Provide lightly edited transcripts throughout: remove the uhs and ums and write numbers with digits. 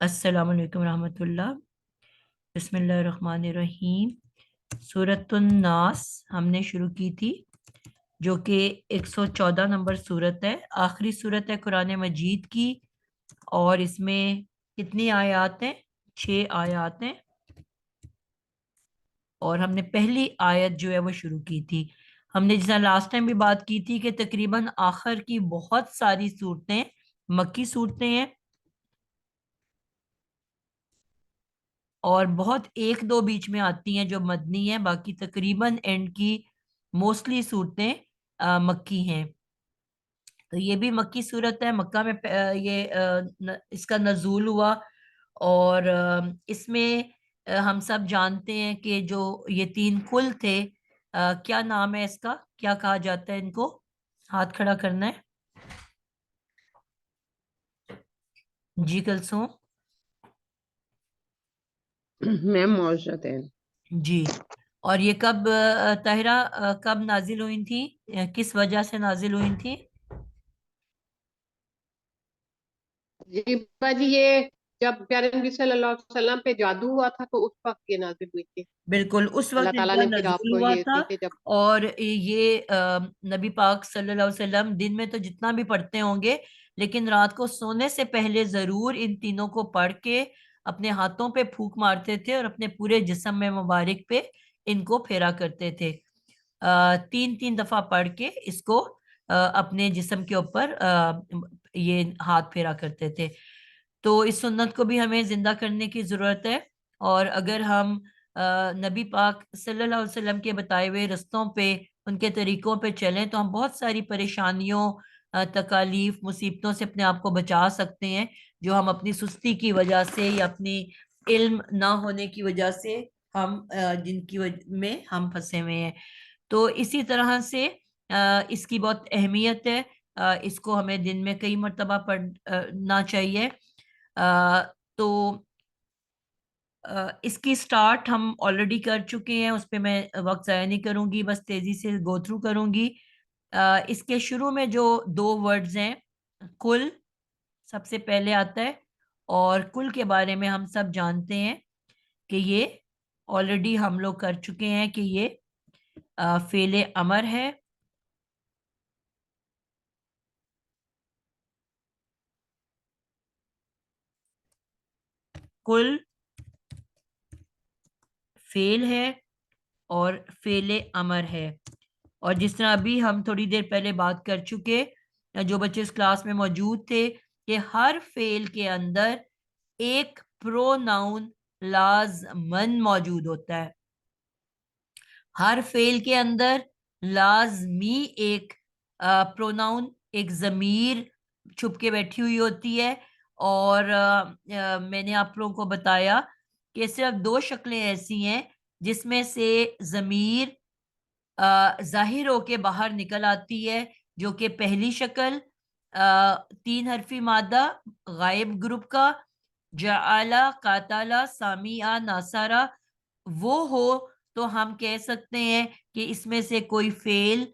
अस्सलाम वालेकुम रहमतुल्लाह। बिस्मिल्लाहिर्रहमानिर्रहीम। सूरतुन नास हमने शुरू की थी, जो कि 114 नंबर सूरत है, आखिरी सूरत है कुरान मजीद की। और इसमें कितनी आयत हैं? 6 आयत हैं। और हमने पहली आयत जो है वो शुरू की थी। हमने जैसा लास्ट टाइम भी बात की थी कि तकरीबन आखिर की बहुत सारी सूरतें मक्की सूरतें हैं, और बहुत एक दो बीच में आती हैं जो मदनी है। बाकी तकरीबन एंड की मोस्टली सूरतें मक्की हैं। तो ये भी मक्की सूरत है, मक्का में इसका नजूल हुआ। और इसमें हम सब जानते हैं कि जो ये तीन कुल थे, क्या नाम है इसका, क्या कहा जाता है इनको? हाथ खड़ा करना है। जी कलसों। मैम मौजूद है। जी। और ये कब ताहिरा, कब नाजिल हुई थी? किस वजह से नाजिल हुई थी? जी बाजी, ये जब प्यारे नबी सल्लल्लाहु अलैहि वसल्लम पे जादू हुआ था तो उस वक्त ये नाजिल हुई थी। बिल्कुल उस वक्त अल्लाह ताला इनका ने फिर नज़ुल आपको हुआ ये था। थी कि जब और ये नबी पाक सल्लल्लाहु अलैहि वसल्लम दिन में तो जितना भी पढ़ते होंगे, लेकिन रात को सोने से पहले जरूर इन तीनों को पढ़ के अपने हाथों पे फूंक मारते थे और अपने पूरे जिस्म में मुबारक पे इनको फेरा करते थे। तीन तीन दफा पढ़ के इसको अपने जिस्म के ऊपर ये हाथ फेरा करते थे। तो इस सुन्नत को भी हमें जिंदा करने की जरूरत है। और अगर हम नबी पाक सल्लल्लाहु अलैहि वसल्लम के बताए हुए रस्तों पे, उनके तरीकों पे चलें, तो हम बहुत सारी परेशानियों, तकालीफ, मुसीबतों से अपने आप को बचा सकते हैं, जो हम अपनी सुस्ती की वजह से या अपनी इल्म ना होने की वजह से हम में हम फंसे हुए हैं। तो इसी तरह से इसकी बहुत अहमियत है। इसको हमें दिन में कई मर्तबा पढ़ना चाहिए। तो इसकी स्टार्ट हम ऑलरेडी कर चुके हैं, उस पे मैं वक्त ज़ाया नहीं करूंगी, बस तेजी से गो थ्रू करूंगी। इसके शुरू में जो दो वर्ड्स हैं, कुल सबसे पहले आता है। और कुल के बारे में हम सब जानते हैं कि ये ऑलरेडी हम लोग कर चुके हैं कि ये फेले अमर है। कुल फेल है और फेले अमर है। और जिस तरह अभी हम थोड़ी देर पहले बात कर चुके, जो बच्चे इस क्लास में मौजूद थे, कि हर फेल के अंदर एक प्रोनाउन लाजमन मौजूद होता है। हर फेल के अंदर लाजमी एक प्रोनाउन, एक जमीर छुप के बैठी हुई होती है। और मैंने आप लोगों को बताया कि सिर्फ दो शक्लें ऐसी हैं जिसमें से जमीर जाहिर होके बाहर निकल आती है, जो कि पहली शक्ल 3 हरफी मादा गायब ग्रुप का, जाला, काताला, सामिया, नासारा, वो हो, तो हम कह सकते हैं कि इसमें से कोई फेल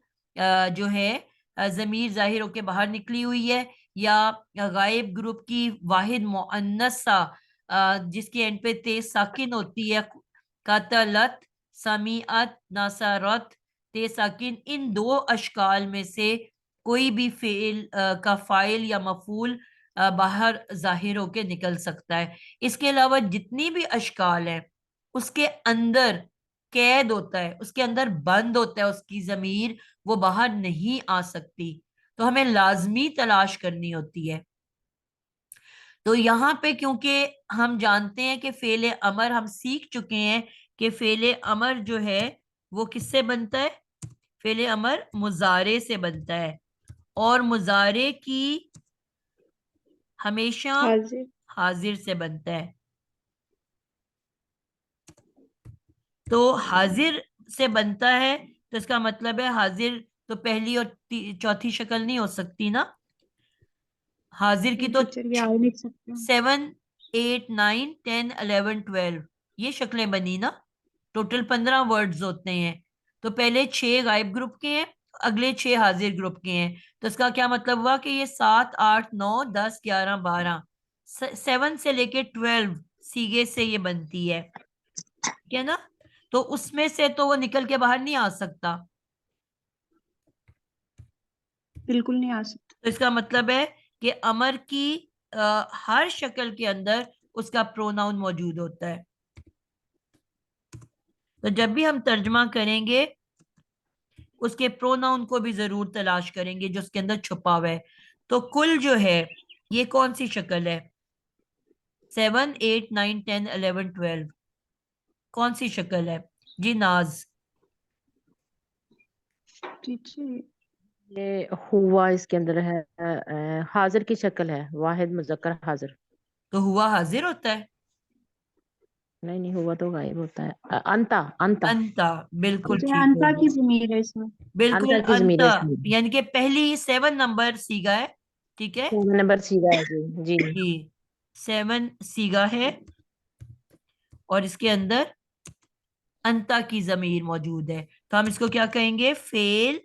जो है जमीर जाहिर होके बाहर निकली हुई है, या गायब ग्रुप की वाहिद मुअन्नसा जिसके एंड पे तेज साकिन होती है, कतलत, समीअत, नासारत, ते साकिन, इन दो अशकाल में से कोई भी फेल का फाइल या मफूल बाहर जाहिर होके निकल सकता है। इसके अलावा जितनी भी अशकाल है, उसके अंदर कैद होता है, उसके अंदर बंद होता है उसकी जमीर, वो बाहर नहीं आ सकती। तो हमें लाजमी तलाश करनी होती है। तो यहाँ पे क्योंकि हम जानते हैं कि फेले अमर हम सीख चुके हैं कि फेले अमर जो है वो किससे बनता है? फेले अमर मुजारे से बनता है। और मुजारे की हमेशा हाँ जी। हाजिर से बनता है। तो हाजिर से बनता है, तो इसका मतलब है हाजिर तो पहली और चौथी शक्ल नहीं हो सकती ना। हाजिर की तो टीचर भी आ ही नहीं सकते। 7, 8, 9, 10, 11, 12 ये शक्लें बनी ना। टोटल 15 वर्ड्स होते हैं। तो पहले 6 गायब ग्रुप के हैं, अगले 6 हाजिर ग्रुप के हैं। तो इसका क्या मतलब हुआ कि ये 7, 8, 9, 10, 11, 12, 7 से लेके 12 सीगे से ये बनती है, ठीक है ना। तो उसमें से तो वो निकल के बाहर नहीं आ सकता। बिल्कुल नहीं आ सकता। तो इसका मतलब है कि अमर की हर शक्ल के अंदर उसका प्रोनाउन मौजूद होता है। तो जब भी हम तर्जमा करेंगे उसके प्रोनाउन को भी जरूर तलाश करेंगे जो उसके अंदर छुपा हुआ है। तो कुल जो है ये कौन सी शक्ल है? 7, 8, 9, 10, 11, 12 कौन सी शक्ल है जी नाज? टीचर ये हुआ इसके अंदर है, हाजिर की शक्ल है, वाहिद मुजक्कर हाजिर। तो हुआ हाजिर होता है। नहीं नहीं, हुआ तो गायब होता है। अंता अंता अंता, बिल्कुल टीचर ठीक हो अनता की गया। जमीर है इसमें। बिल्कुल अंता की जमीर है अंता, इसमें। यानी कि पहली 7 नंबर सीगा है, ठीक है 7 नंबर सीधा है जी जी। जी। 7 सीगा है और इसके अंदर अंता की जमीर मौजूद है। तो हम इसको क्या कहेंगे? फेल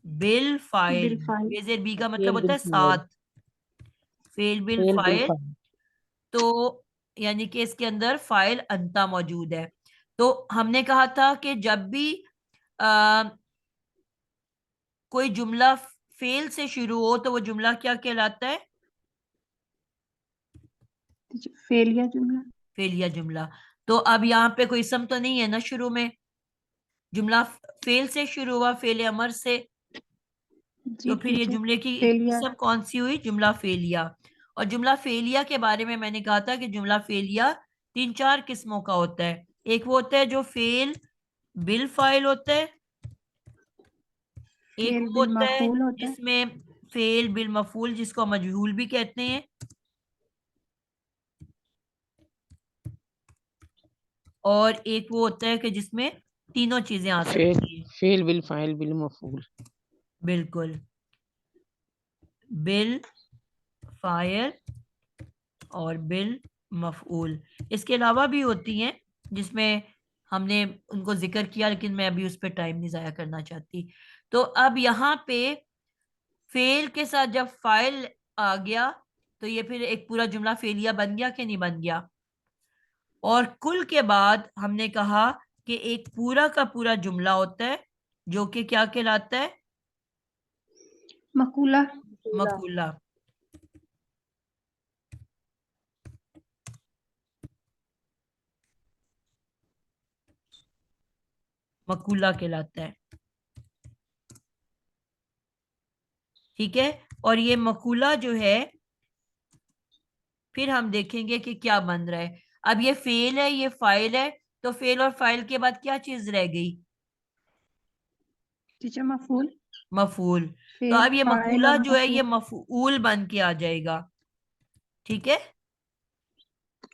बिल फाइल। बिलफाइल। बेजेर बी का मतलब फेल होता बिल है फाइल। 7। फेल बिल फेल बिल फाइल, फाइल। तो यानी कि इसके अंदर फाइल अंता मौजूद है। तो हमने कहा था कि जब भी आ, कोई जुमला फेल से शुरू हो तो वो जुमला क्या कहलाता है? टीचर फेलिया जुमला। फेलिया जुमला। तो अब यहाँ पे कोई इसम तो नहीं है ना शुरू में? जुमला फेल से शुरू हुआ, फेल अमर से। जी तो फिर ये टीचर जुमले की फेलिया। किस्म कौन सी हुई? जुमला फेलिया। और जुमला फेलिया के बारे में मैंने कहा था कि जुमला फेलिया 3-4 किस्मों का होता है। एक वो होता है जो फेल बिल फाइल होता है, एक फेल वो बिल होता है मफूल होता है। जिसमें फेल बिल मफूल, जिसको मजहूल भी कहते हैं, और एक वो होता है कि जिसमें तीनों चीजें आ फेल सकती हैं। फेल बिल फाइल बिल मफूल। बिल्कुल, बिल फायर और बिल मफऊल। इसके अलावा भी होती हैं जिसमें हमने उनको जिक्र किया, लेकिन मैं अभी उस पर टाइम नहीं जाया करना चाहती। तो अब यहाँ पे फेल के साथ जब फाइल आ गया तो ये फिर एक पूरा जुमला फेलिया बन गया कि नहीं बन गया? और कुल के बाद हमने कहा कि एक पूरा का पूरा जुमला होता है जो कि क्या कहलाता है? मकूला। मकूला। मकूला कहलाता है, ठीक है। और ये मकूला जो है फिर हम देखेंगे कि क्या बन रहा है। अब ये फेल है, ये फाइल है, तो फेल और फाइल के बाद क्या चीज रह गई? टीचर मफूल। मफूल। तो फेल अब ये फाइल मकूला और जो है ये मफूल। मफूल बन के आ जाएगा, ठीक है।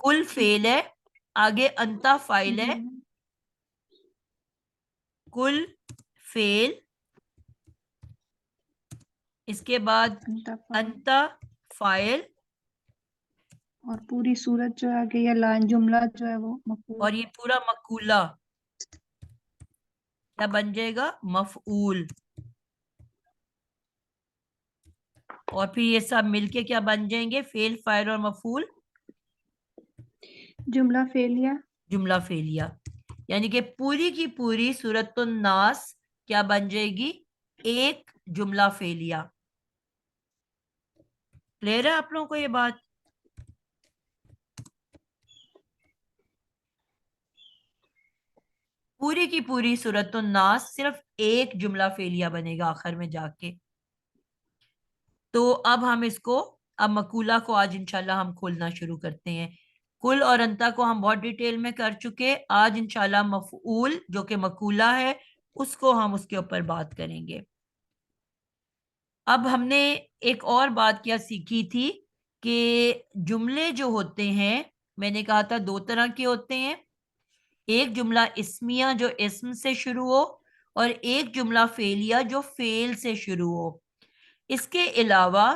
कुल ठीक फेल है, आगे अंता फाइल है, है। कुल फेल, इसके बाद अंता फाइल। अंता फाइल, और पूरी सूरत जो है आगे, या लाइन जुमला जो है वो मफूल। और ये पूरा मकूला क्या बन जाएगा? मफऊल। और फिर ये सब मिलके क्या बन जाएंगे? फेल फाइल और मफूल, जुमला फेलिया। जुमला फेलिया। यानी कि पूरी की पूरी सूरतुन नास क्या बन जाएगी? एक जुमला फेलिया। क्लियर है आप लोगों को ये बात? पूरी की पूरी सूरतुन नास सिर्फ एक जुमला फेलिया बनेगा आखिर में जाके। तो अब हम इसको, अब मकूला को आज इंशाल्लाह हम खोलना शुरू करते हैं। कुल और अंता को हम बहुत डिटेल में कर चुके, आज इंशाल्लाह मफऊल जो कि मकूला है उसको हम उसके ऊपर बात करेंगे। अब हमने एक और बात क्या सीखी थी कि जुमले जो होते हैं, मैंने कहा था दो तरह के होते हैं। एक जुमला इस्मिया जो इस्म से शुरू हो, और एक जुमला फेलिया जो फेल से शुरू हो। इसके अलावा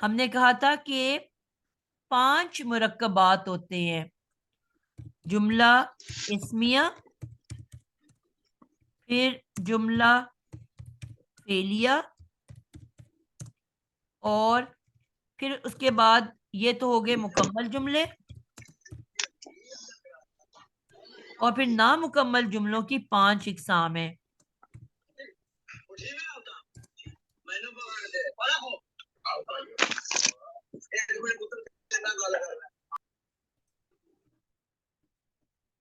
हमने कहा था कि 5 मुरक्कबात होते हैं: जुमला इस्मिया, फिर जुमला फेलिया, और फिर उसके बाद ये तो हो गए मुकम्मल जुमले, और फिर नामुकम्मल जुमलों की 5 इकसाम है।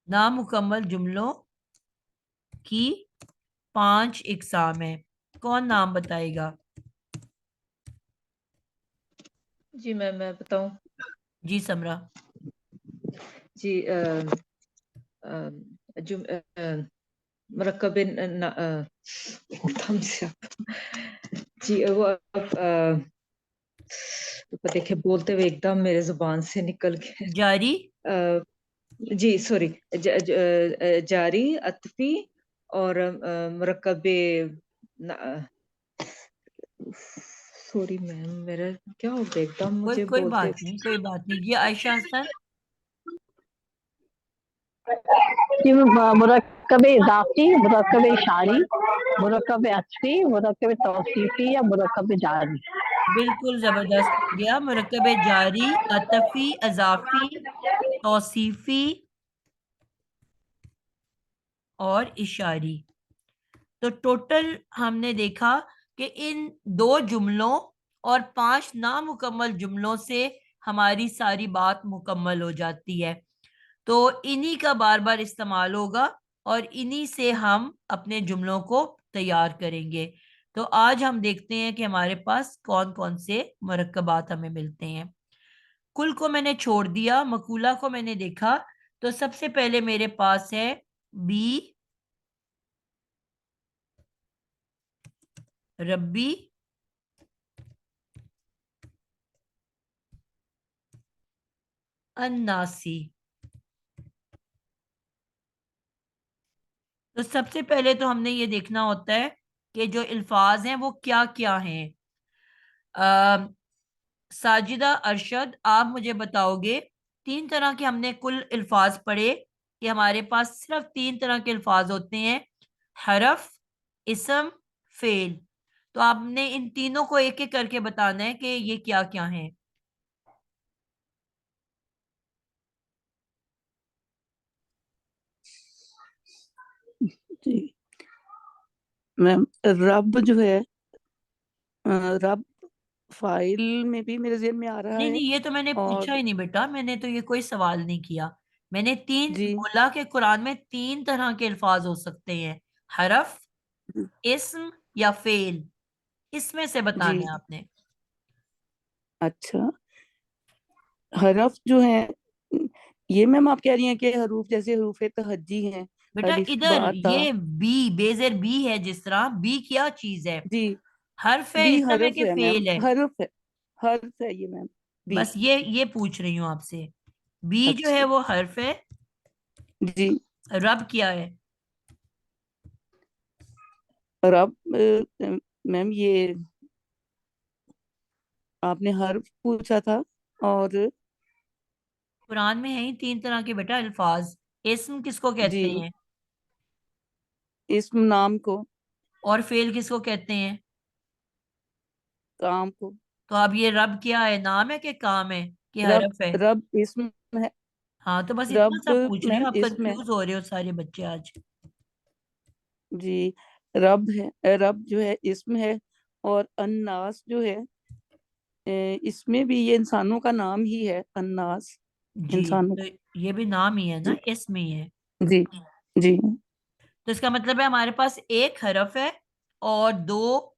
नामुकम्मल जुमलों की 5 इकसाम है। कौन नाम बताएगा? जी मैं बताऊं। जी समरा। जी मुरक्कब जी वो देखिए बोलते हुए एकदम मेरे जुबान से निकल गया। जारी, जी सॉरी, जारी, अतफी और मुरक्कब, सॉरी मैम, मेरा क्या हो गया एकदम कोई मुझे कोई बोलते। बात नहीं, कोई बात नहीं। जी आयशा हसन। मुरक्कब इजाफी, मुरक्कब इशारी, मुरक्कब अतफी, मुरक्कब तौसीफी या मुरक्कब जारी। बिल्कुल जबरदस्त हो गया। मुरक्कब जारी, अतफी, अजाफी, तौसीफी और इशारी। तो टोटल हमने देखा कि इन 2 जुमलों और 5 नामुकम्मल जुमलों से हमारी सारी बात मुकम्मल हो जाती है। तो इन्हीं का बार बार इस्तेमाल होगा और इन्हीं से हम अपने जुमलों को तैयार करेंगे। तो आज हम देखते हैं कि हमारे पास कौन कौन से मुरक्कबात हमें मिलते हैं। कुल को मैंने छोड़ दिया, मकूला को मैंने देखा। तो सबसे पहले मेरे पास है बी रब्बी, अन्नासी। तो सबसे पहले तो हमने ये देखना होता है कि जो अल्फाज हैं वो क्या क्या हैं। अ, साजिदा, अरशद, आप मुझे बताओगे 3 तरह के हमने कुल अल्फाज पढ़े कि हमारे पास सिर्फ 3 तरह के अल्फाज होते हैं, हरफ, इस्म, फेल। तो आपने इन तीनों को एक एक करके बताना है कि ये क्या क्या हैं। जी मैम, रब जो है, रब फाइल में भी मेरे ज़हन में आ रहा नहीं है। नहीं, ये तो मैंने पूछा और ही नहीं बेटा, मैंने तो ये कोई सवाल नहीं किया। मैंने तीन जी बोला कि कुरान में 3 तरह के अल्फाज हो सकते हैं, हरफ, इस्म या फेल। इसमें से जी बताने आपने। अच्छा, हरफ जो है, ये मैम आप कह रही हैं कि हरूफ जैसे हरूफ तहज्जी हैं, बेटा अलिफ इधर बा ता। ये बी, बेजेर बी है, जिस तरह बी क्या चीज है? जी, हर्फ है, बी इसम है हरफ कि है मैम, फेल है? हर्फ है ये मैम, बी। बस ये पूछ रही हूँ आपसे। बी जो है अच्छा वो हर्फ है। जी। रब क्या है? रब मैम, ये आपने हर्फ पूछा था, और कुरान में है ही 3 तरह के बेटा अल्फाज। इस्म किसको कहते जी, हैं? इस्म नाम को, और फेल किसको कहते हैं? काम को। तो अब ये रब क्या है, नाम है कि काम है कि रब, हरफ है? रब इस्म है। हाँ तो बस इतना रब सा पूछ रही मैम हूँ, आप इस्म है। कंफ्यूज हो रहे हो सारे बच्चे आज। जी, रब है, रब जो है इस्म है। और अन्नास जो है, इसमें भी ये इंसानों का नाम ही है, अन्नास, जी, इंसानों। तो ये भी नाम ही है ना, जी इसम ही है। जी जी तो इसका मतलब है हमारे पास एक हरफ है और 2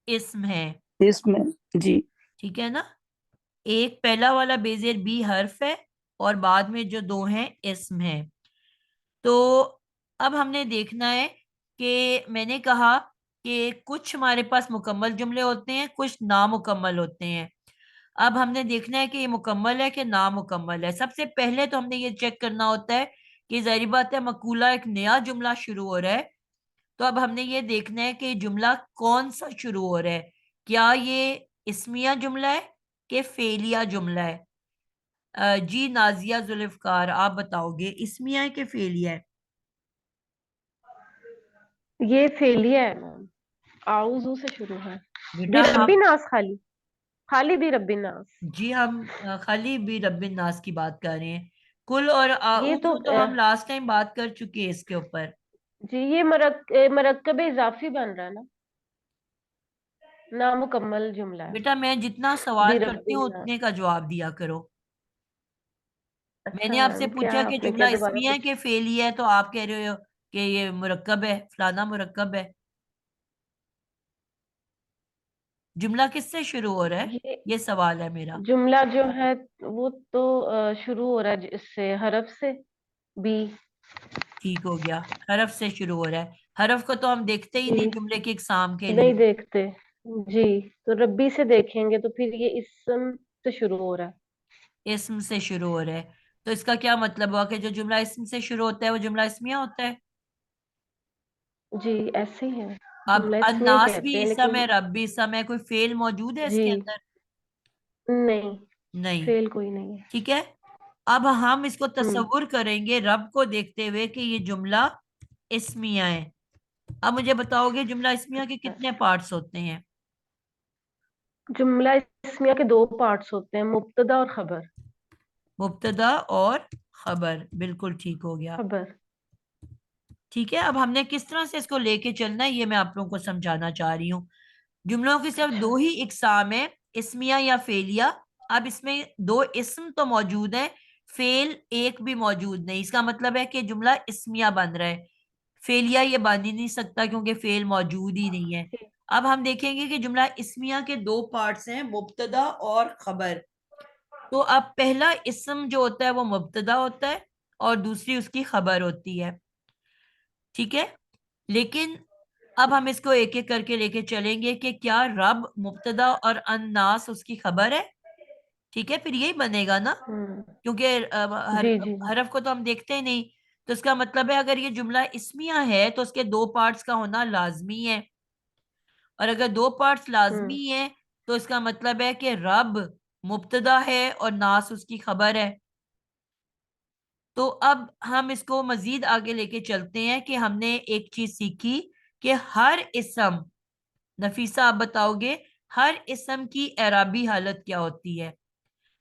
इस्म है। इसमें। जी ठीक है ना? एक पहला वाला बेजेर बी हर्फ है और बाद में जो 2 हैं इस्म है। तो अब हमने देखना है कि मैंने कहा कि कुछ हमारे पास मुकम्मल जुमले होते हैं, कुछ नामुकम्मल होते हैं। अब हमने देखना है कि ये मुकम्मल है कि नामुकम्मल है। सबसे पहले तो हमने ये चेक करना होता है कि जाहिर बात है मकूला एक नया जुमला शुरू हो रहा है। तो अब हमने ये देखना है कि जुमला कौन सा शुरू हो रहा है। क्या ये इस्मिया जुमला है कि फेलिया जुमला है? जी नाजिया जुल्फकार, आप बताओगे इस्मिया है कि फेलिया है? ये फेलिया है मैम, आउजू से शुरू है। बेटा भी रब्बी आप, नास खाली। खाली भी रब्बिन नास। जी हम खाली भी रब्बिन नास की बात कर रहे हैं। कुल और ये आऊज़ु तो हम लास्ट टाइम बात कर चुके हैं इसके ऊपर। जी ये मरकब इजाफी बन रहा है ना, नामुकम्मल जुमला है। बेटा मैं जितना सवाल भी करती हूँ रब्बिन नास। उतने का जवाब दिया करो। अच्छा मैंने आपसे मैम, क्या पूछा कि आपने जुमला क्या दोबारा इस्मिया है पूछा? कि फेली है, तो आप कह रहे हो कि ये मुरक्कब है, फलाना मुरक्कब है। जुमला किससे शुरू हो रहा है, ये ये सवाल है मेरा। जुमला जो है वो तो शुरू हो रहा है इससे, हरफ से, बी। ठीक हो गया, हरफ से शुरू हो रहा है। हरफ को तो हम देखते ही नहीं जी जुमले के इकसाम के नहीं लिए। देखते। जी तो रब्बी से देखेंगे तो फिर ये इसम से शुरू हो रहा है। इस्म से शुरू हो रहा है, तो इसका क्या मतलब हुआ कि जो जुमला इस्म से शुरू होता है वो जुमला इस्मिया होता है। जी ऐसे ही है, अब जुमला इसमें अन्नास भी कहते हैं इसम लेकिन। है, रब भी इसम है, कोई फेल मौजूद है जी इसके अंदर। नहीं, नहीं। फेल कोई नहीं है। ठीक है, अब हम इसको हम्म। तसव्वुर करेंगे रब को देखते हुए कि ये जुमला इस्मिया है। अब मुझे बताओगे जुमला इस्मिया के कितने पार्ट्स होते हैं। जुमला इसमिया के दो पार्ट्स होते हैं, मुब्तदा और खबर। मुब्तदा और खबर, बिल्कुल ठीक हो गया। खबर। ठीक है, अब हमने किस तरह से इसको लेके चलना है ये मैं आप लोगों को समझाना चाह रही हूँ। जुमलों की सिर्फ अच्छा। दो ही इकसाम है, इस्मिया या फेलिया। अब इसमें दो इस्म तो मौजूद है, फेल एक भी मौजूद नहीं। इसका मतलब है कि जुमला इस्मिया बन रहा है, फेलिया ये बन ही नहीं सकता क्योंकि फेल मौजूद ही नहीं है। ठीक। अब हम देखेंगे कि जुमला इस्मिया के दो पार्ट्स हैं, मुब्तदा और खबर। तो अब पहला इस्म जो होता है वो मुब्तदा होता है और दूसरी उसकी खबर होती है। ठीक है, लेकिन अब हम इसको एक एक करके लेके चलेंगे कि क्या रब मुब्तदा और अन्नास उसकी खबर है। ठीक है, फिर यही बनेगा ना, हम्म। क्योंकि जी जी। हरफ को तो हम देखते ही नहीं। तो इसका मतलब है अगर ये जुमला इस्मिया है तो उसके दो पार्ट्स का होना लाजमी है, और अगर दो पार्ट्स हम्म। लाजमी है तो इसका मतलब है कि रब मुब्तदा है और नास उसकी खबर है। तो अब हम इसको मजीद आगे लेके चलते हैं कि हमने एक चीज सीखी कि हर इस्म, नफीसा आप बताओगे हर इस्म की एराबी हालत क्या होती है,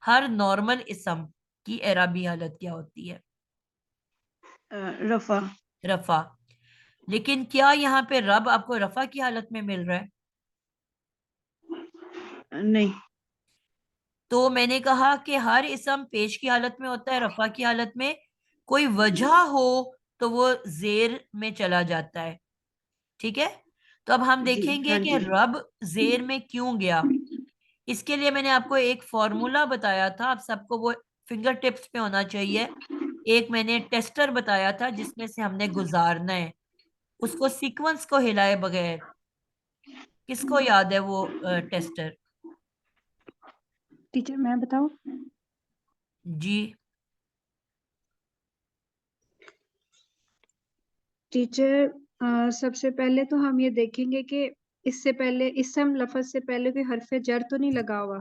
हर नॉर्मल इस्म की एराबी हालत क्या होती है। रफा। रफा। लेकिन क्या यहाँ पे रब आपको रफा की हालत में मिल रहा है। नहीं। तो मैंने कहा कि हर इस्म पेश की हालत में होता है, रफा की हालत में। कोई वजह हो तो वो जेर में चला जाता है। ठीक है, तो अब हम जी देखेंगे हाँ कि जी। रब जेर में क्यों गया। इसके लिए मैंने आपको एक फॉर्मूला बताया था, आप सबको वो फिंगर टिप्स पे होना चाहिए। एक मैंने टेस्टर बताया था जिसमें से हमने गुजारना है, उसको सीक्वेंस को हिलाए बगैर। किसको याद है वो टेस्टर। टीचर मैं बताऊं। जी। टीचर सबसे पहले तो हम ये देखेंगे कि इससे पहले इसम लफज से पहले कोई हरफ जर तो नहीं लगा हुआ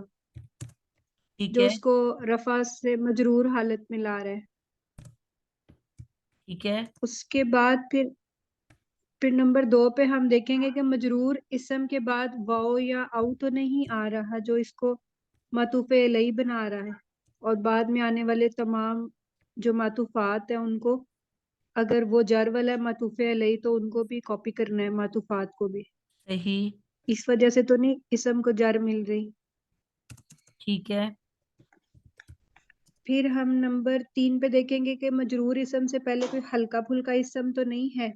ठीक जो है। उसको रफा से मजरूर हालत में ला रहा है। ठीक है। उसके बाद फिर नंबर 2 पे हम देखेंगे कि मजरूर इसम के बाद वाओ या आउ तो नहीं आ रहा जो इसको मातूफे अलई बना रहा है, और बाद में आने वाले तमाम जो मातूफात है उनको अगर वो जर वाला मातूफे अलई तो उनको भी कॉपी करना है, मातूफात को भी। सही। इस वजह से तो नहीं इसम को जर मिल रही। ठीक है। फिर हम नंबर 3 पे देखेंगे कि मजरूर इसम से पहले कोई हल्का फुल्का इसम तो नहीं है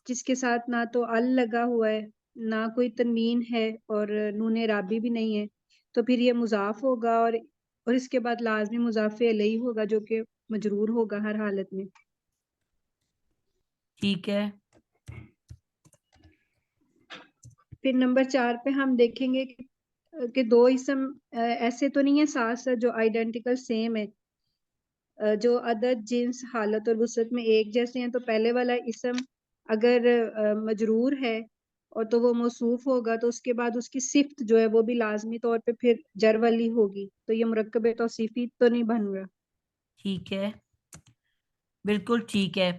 जिसके साथ ना तो अल लगा हुआ है, ना कोई तनवीन है, और नून राबी भी नहीं है। तो फिर ये मुजाफ होगा, और इसके बाद लाजमी मुजाफे अलई होगा जो कि मजरूर होगा हर हालत में। ठीक है। फिर नंबर 4 पे हम देखेंगे कि दो इसम ऐसे तो नहीं है साथ साथ जो आइडेंटिकल सेम है, जो अदद जिन्स हालत और वसअत में एक जैसे हैं। तो पहले वाला इसम अगर मजरूर है और तो वो मौसूफ होगा तो उसके बाद उसकी सिफ्त जो है वो भी लाजमी तौर पे फिर जर वाली होगी, तो ये मुरक्कब तौसीफी तो नहीं बन रहा। ठीक है, बिल्कुल ठीक है।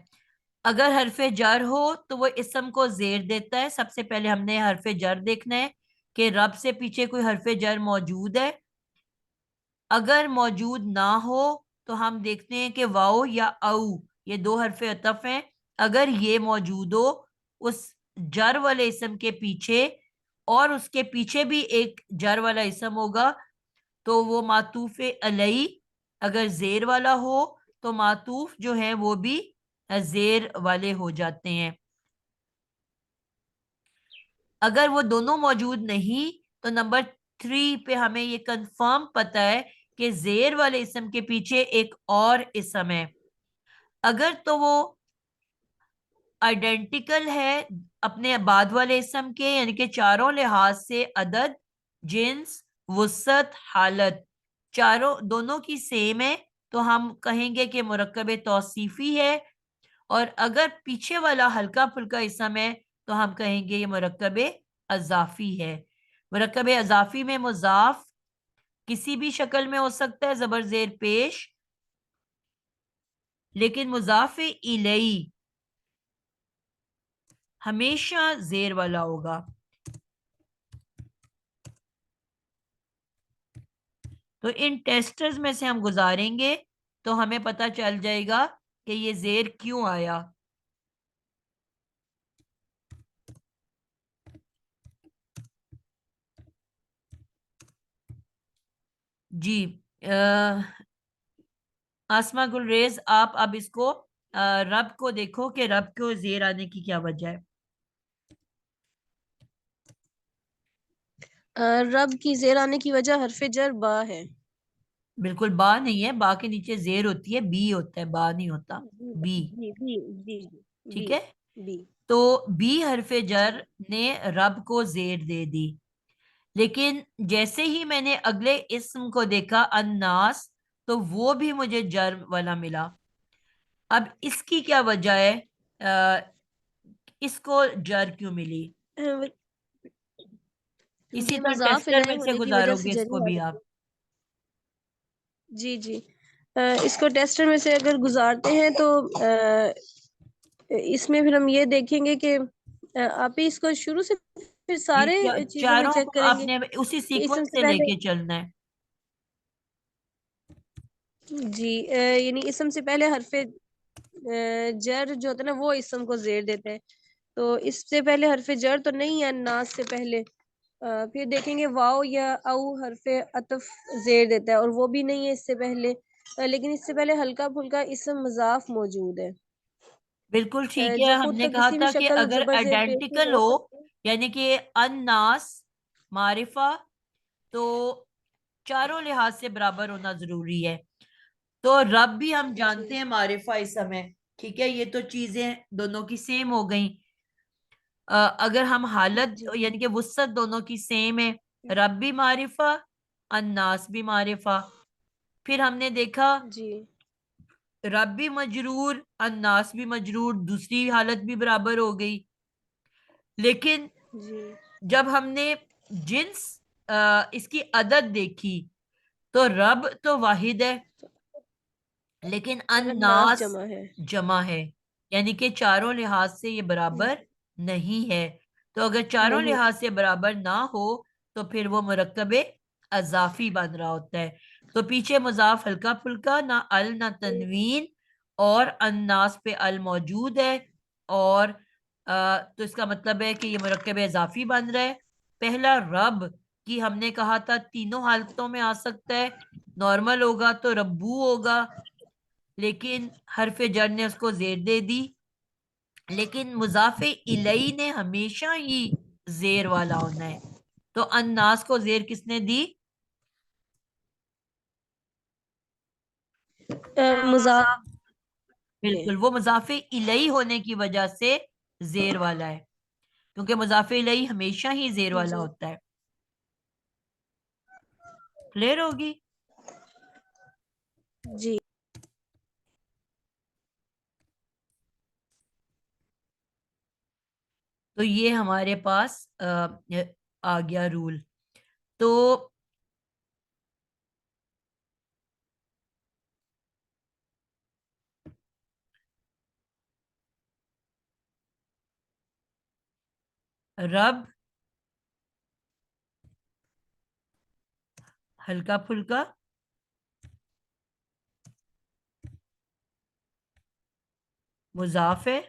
अगर हरफे जर हो तो वो इसम को जेर देता है। सबसे पहले हमने हरफे जर देखना है कि रब से पीछे कोई हरफ जर मौजूद है। अगर मौजूद ना हो तो हम देखते हैं कि वाओ या औ, ये दो हरफ अतफ हैं। अगर ये मौजूद हो उस जर वाले इसम के पीछे, और उसके पीछे भी एक जर वाला इसम होगा, तो वो मातूफ अलई। अगर जेर वाला हो तो मातूफ जो है वो भी जेर वाले हो जाते हैं। अगर वो दोनों मौजूद नहीं तो नंबर 3 पे हमें ये कंफर्म पता है कि जेर वाले इसम के पीछे एक और इसम है। अगर तो वो आइडेंटिकल है अपने बाद वाले इसम के, यानी कि चारों लिहाज से अदद, जिन्स, वुसत, हालत, चारों दोनों की सेम है, तो हम कहेंगे कि मुरक्कब तौसीफी है। और अगर पीछे वाला हल्का फुल्का इसम है तो हम कहेंगे ये मुरक्कब अजाफी है। मुरक्कब अजाफी में मुजाफ किसी भी शक्ल में हो सकता है, जबर जेर पेश, लेकिन मुजाफ इलई हमेशा जेर वाला होगा। तो इन टेस्टर्स में से हम गुजारेंगे तो हमें पता चल जाएगा कि ये जेर क्यों आया। जी, आसमा गुलरेज, आप अब इसको रब को देखो कि रब को जेर आने की क्या वजह है। रब की जेर आने की वजह हरफ जर बा है। बिल्कुल बा नहीं है, बा के नीचे जेर होती है, बी होता है, बा नहीं होता। जी बी, जी जी जी ठीक बी है। बी तो बी हरफे जी जर ने रब को जेर दे दी, लेकिन जैसे ही मैंने अगले इस्म को देखा अन्नास, तो वो भी मुझे जर वाला मिला। अब इसकी क्या वजह है, इसको जर क्यों मिली? अ, इसी ये तरह मजाफ टेस्टर इलैह में से होने की वजह से गुजारोगे जरी इसको आ भी गई। आप। जी जी इसको टेस्टर में से अगर गुजारते हैं तो इसमें फिर हम ये देखेंगे कि आप ही इसको शुरू से फिर ये सारे चीजों में चारों चेक को करेंगे आपने उसी कि इसम सीक्वेंस से से पहले। लेके चलना है। जी यानी इसम से पहले हरफे जर जो होता है ना वो इसम को जेर देते हैं। तो इससे पहले हरफे जर तो नहीं है नास से पहले। फिर देखेंगे वाओ या औ हरफे अतफ जेर देता है और वो भी नहीं है इससे पहले। लेकिन इससे पहले हल्का फुल्का इसम मजाफ मौजूद है। बिल्कुल ठीक है, जो खुद हमने तो कहा किसी भी था कि शक्ल अगर जबर जेर पेश नहीं आइडेंटिकल हो हो, सकते। यानी कि अन्नास मारिफा, तो चारों लिहाज से बराबर होना जरूरी है। तो रब भी हम जानते जी हैं मारिफा इस समय, ठीक है, ये तो चीजें दोनों की सेम हो गई। अगर हम हालत जी यानी कि वुसत दोनों की सेम है, रब भी मारिफा, अन्नास भी मारिफा। फिर हमने देखा जी रब भी मजरूर, अन्नास भी मजरूर, दूसरी हालत भी बराबर हो गई। लेकिन जी जब हमने जिन्स इसकी अदद देखी, तो रब तो वाहिद है, लेकिन और नास अन्नास जमा है। जमा है, यानी कि चारों लिहाज से ये बराबर नहीं है। तो अगर चारों नहीं लिहाज से बराबर ना हो तो फिर वो मुरक्कबे अजाफी बन रहा होता है। तो पीछे मुजाफ हल्का फुल्का, ना अल ना तनवीन, और अन्नास पे अल मौजूद है। और तो इसका मतलब है कि ये मुरक्कब इजाफी बन रहा है। पहला रब की हमने कहा था तीनों हालतों में आ सकता है। नॉर्मल होगा तो रब्बू होगा, लेकिन हरफ जर ने उसको जेर दे दी। लेकिन मुजाफे इलई ने हमेशा ही जेर वाला होना है। तो अन्नास को जेर किसने दी? मुजाफ है। बिल्कुल, वो मुजाफे इलई होने की वजह से जेर वाला है, क्योंकि मुजाफे इलई हमेशा ही जेर वाला जी होता है। क्लियर होगी? जी तो ये हमारे पास आ गया रूल। तो रब हल्का फुल्का, मुजाफ है,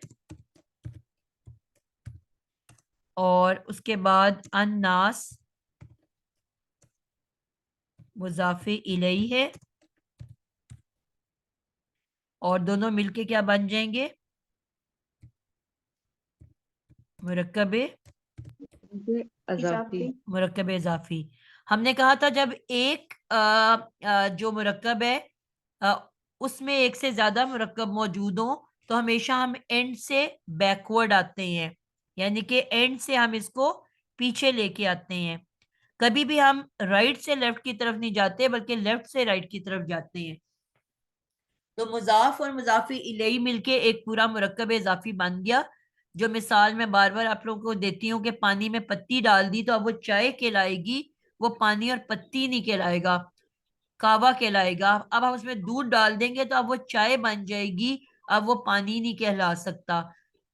और उसके बाद अन्नास मुजाफे इलैही है, और दोनों मिलके क्या बन जाएंगे? मुरक्कबे अजाफी। मुरक्कब इजाफी। हमने कहा था जब एक जो मुरक्कब है अ, उसमें एक से ज्यादा मुरक्कब मौजूद हो तो हमेशा हम एंड से बैकवर्ड आते हैं, यानी कि एंड से हम इसको पीछे लेके आते हैं। कभी भी हम राइट से लेफ्ट की तरफ नहीं जाते बल्कि लेफ्ट से राइट की तरफ जाते हैं। तो मुजाफ और मुजाफी इलैही मिलके एक पूरा मुरक्कब इजाफी बन गया, जो मिसाल मैं बार बार आप लोगों को देती हूँ कि पानी में पत्ती डाल दी तो अब वो चाय कहलाएगी, वो पानी और पत्ती नहीं कहलाएगा, कावा कहलाएगा। अब हम उसमें दूध डाल देंगे तो अब वो चाय बन जाएगी, अब वो पानी नहीं कहला सकता।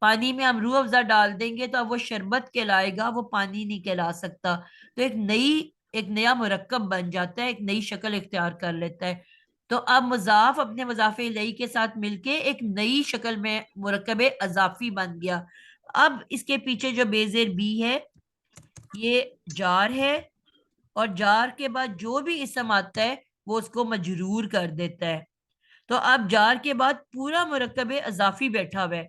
पानी में हम रूह अफ़ज़ा डाल देंगे तो अब वो शरबत कहलाएगा, वो पानी नहीं कहला सकता। तो एक नया मुरक्कब बन जाता है, एक नई शक्ल इख्तियार कर लेता है। तो अब मुजाफ अपने मुजाफे इलैही के साथ मिलके एक नई शक्ल में मुरक्कब अजाफी बन गया। अब इसके पीछे जो बेजेर बी है ये जार है, और जार के बाद जो भी इसम आता है वो उसको मजरूर कर देता है। तो अब जार के बाद पूरा मुरक्कब अजाफी बैठा हुआ है,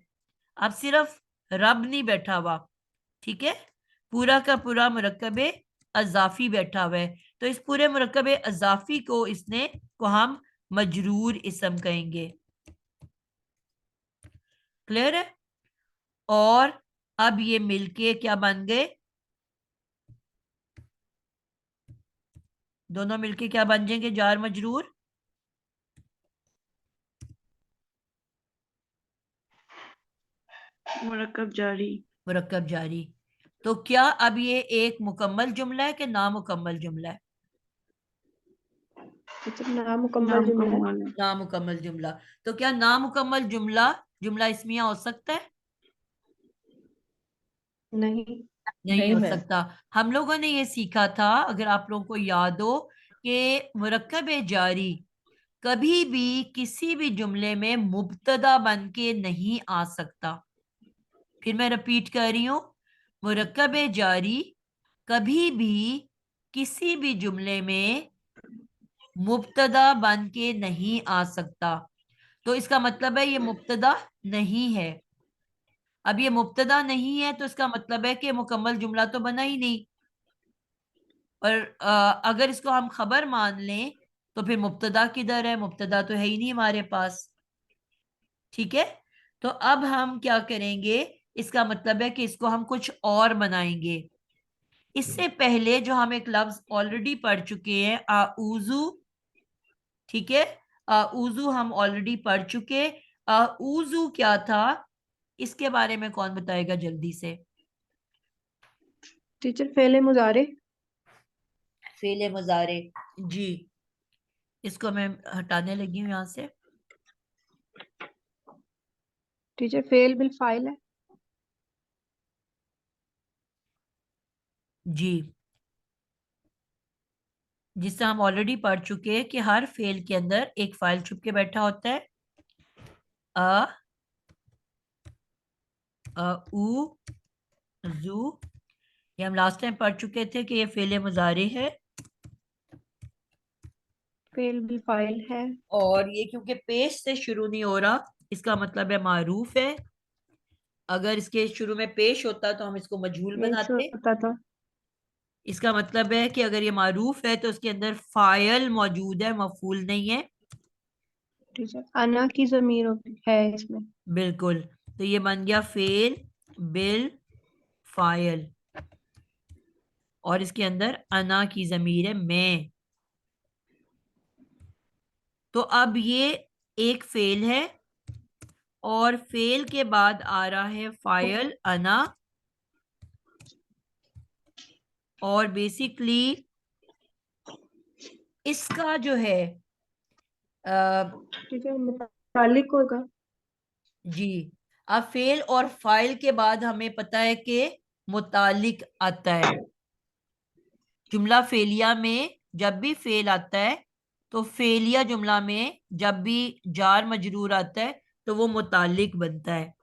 अब सिर्फ रब नहीं बैठा हुआ, ठीक है, पूरा का पूरा मुरक्कब अजाफी बैठा हुआ है। तो इस पूरे मुरक्कब अजाफी को हम मजरूर इसम कहेंगे। क्लियर है? और अब ये मिलके क्या बन गए? दोनों मिलके क्या बन जाएंगे? जार मजरूर। मुरक्कब जारी। मुरक्कब जारी। तो क्या अब ये एक मुकम्मल जुमला है कि नामुकम्मल जुमला है? नामुकम्मल जुमला है। नामुकम्मल। नामुकम्मल जुमला। तो क्या नामुकम्मल जुमला जुमला इस्मिया हो सकता है? नहीं। नहीं हो मैम। सकता। हम लोगों ने ये सीखा था, अगर आप लोगों को याद हो, कि मुरक्कब जारी कभी भी किसी भी जुमले में मुब्तदा बन के नहीं आ सकता। फिर मैं रिपीट कर रही हूं, मुरक्कब जारी कभी भी किसी भी जुमले में मुब्तदा बन के नहीं आ सकता। तो इसका मतलब है ये मुब्तदा नहीं है। अब ये मुब्तदा नहीं है तो इसका मतलब है कि मुकम्मल जुमला तो बना ही नहीं। और अगर इसको हम खबर मान लें तो फिर मुब्तदा किधर है? मुब्तदा तो है ही नहीं हमारे पास। ठीक है, तो अब हम क्या करेंगे, इसका मतलब है कि इसको हम कुछ और बनाएंगे। इससे पहले जो हम एक लफ्ज ऑलरेडी पढ़ चुके हैं, आऊजू, ठीक है, आऊजू हम ऑलरेडी पढ़ चुके। आऊजू क्या था, इसके बारे में कौन बताएगा जल्दी से? टीचर फेले मुजारे। फेले मुजारे, जी, इसको मैं हटाने लगी हूँ यहाँ से। टीचर फेल बिल फाइल है। जी, जिससे हम ऑलरेडी पढ़ चुके हैं कि हर फेल के अंदर एक फाइल छुप के बैठा होता है। अ उ जू, ये हम लास्ट टाइम पढ़ चुके थे कि ये फेले मुजारे है, फेल बिल फाइल है। और ये क्योंकि पेश से शुरू नहीं हो रहा इसका मतलब है मारूफ है। अगर इसके शुरू में पेश होता तो हम इसको मजहूल पेश बनाते। होता था। इसका मतलब है कि अगर ये मारूफ है तो उसके अंदर फाइल मौजूद है, मफूल नहीं है। टीचर अना की जमीर है इसमें। बिल्कुल, तो ये बन गया फेल बिल फाइल, और इसके अंदर अना की जमीर है मैं। तो अब ये एक फेल है, और फेल के बाद आ रहा है फाइल अना, और बेसिकली इसका जो है टीचर मुतालिक होगा। जी, अब फेल और फाइल के बाद हमें पता है कि मुतालिक आता है। जुमला फेलिया में जब भी फेल आता है तो फेलिया जुमला में जब भी जार मजरूर आता है तो वो मुतालिक बनता है।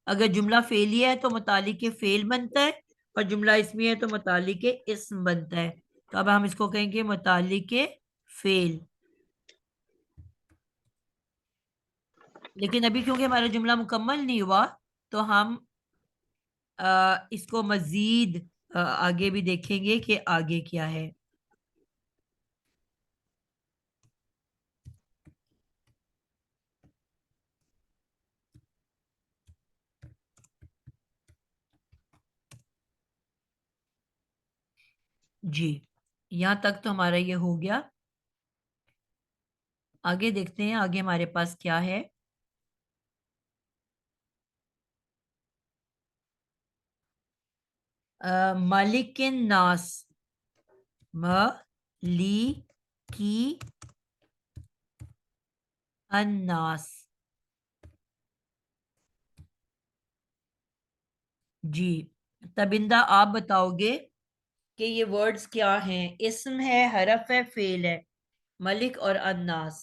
अगर जुमला फेलिया है तो मुतालिक के फेल बनता है, और जुमला इसमी है तो मुतालिक के इस्म बनता है। तो अब हम इसको कहेंगे मुतालिक के फेल। लेकिन अभी क्योंकि हमारा जुमला मुकम्मल नहीं हुआ तो हम इसको मजीद आगे भी देखेंगे कि आगे क्या है। जी, यहाँ तक तो हमारा ये हो गया। आगे देखते हैं आगे हमारे पास क्या है। मालिक नास, की अन्नास। जी, तबिंदा आप बताओगे कि ये वर्ड्स क्या हैं? इस्म है, हरफ है, फेल है, मलिक और अन्नास।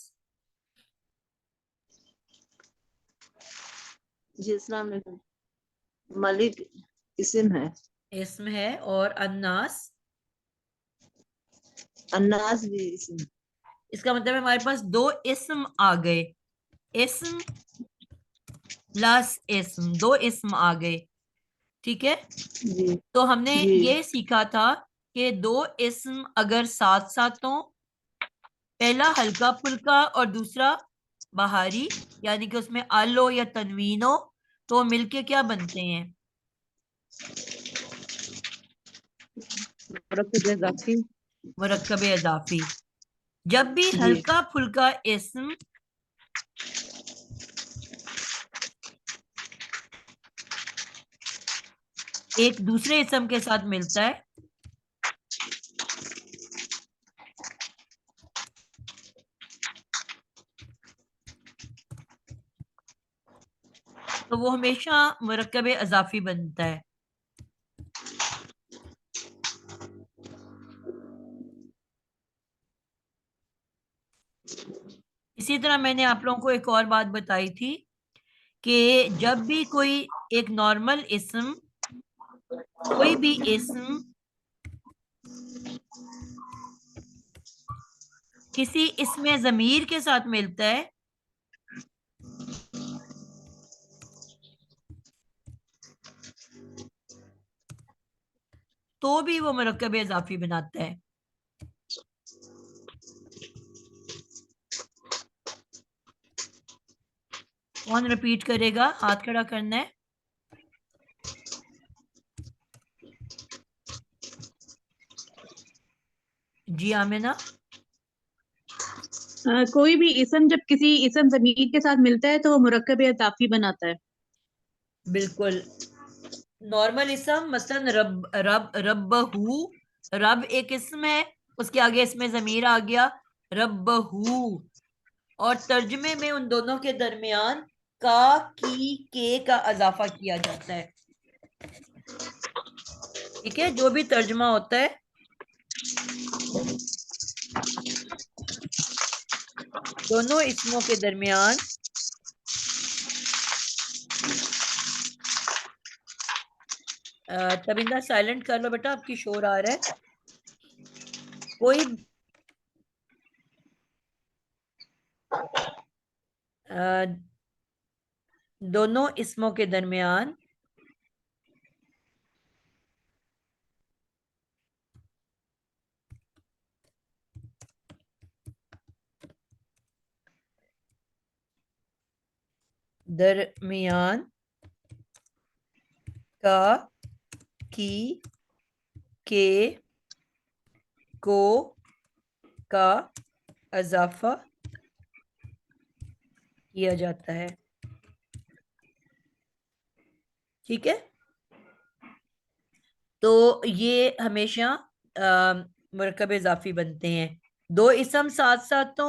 जी अस्सलाम वालेकुम। मलिक इस्म है, इस्म है, और अन्नास, अन्नास भी इस्म। इसका मतलब है हमारे पास दो इस्म आ गए। इस्म प्लस इस्म, दो इस्म आ गए। ठीक है, जी तो हमने जी ये सीखा था कि दो इस्म अगर साथ साथ हों, पहला हल्का फुल्का और दूसरा बहारी, यानी कि उसमें अल हो या तनवीन हो, तो मिलके क्या बनते हैं? मुरक्कब इजाफी। मुरक्कब इजाफी। जब भी जी हल्का फुल्का इस्म एक दूसरे इस्म के साथ मिलता है तो वो हमेशा मुरक्कब इजाफी बनता है। इसी तरह मैंने आप लोगों को एक और बात बताई थी कि जब भी कोई एक नॉर्मल इस्म, कोई भी इस्म किसी इसमें ज़मीर के साथ मिलता है तो भी वो मुरक्कब इजाफी बनाता है। कौन रिपीट करेगा? हाथ खड़ा करना है। जी आमिना। कोई भी इसम जब किसी इसम ज़मीर के साथ मिलता है तो वो मुरक्कब इजाफी बनाता है। बिल्कुल, नॉर्मल इसम मसलन रब, रब, रब्बहू, रब एक इसम है, उसके आगे इसमें ज़मीर आ गया रब्बहू, और तर्जमे में उन दोनों के दरमियान का, की, के का इजाफा किया जाता है। ठीक है, जो भी तर्जमा होता है दोनों इसमों के दरमियान तबिंदा साइलेंट कर लो बेटा, आपकी शोर आ रहा है। कोई दोनों इसमों के दरमियान दरमियान का, की, के, को का इजाफा किया जाता है। ठीक है, तो ये हमेशा मुरक्कब इजाफी बनते हैं। दो इसम साथ साथ तो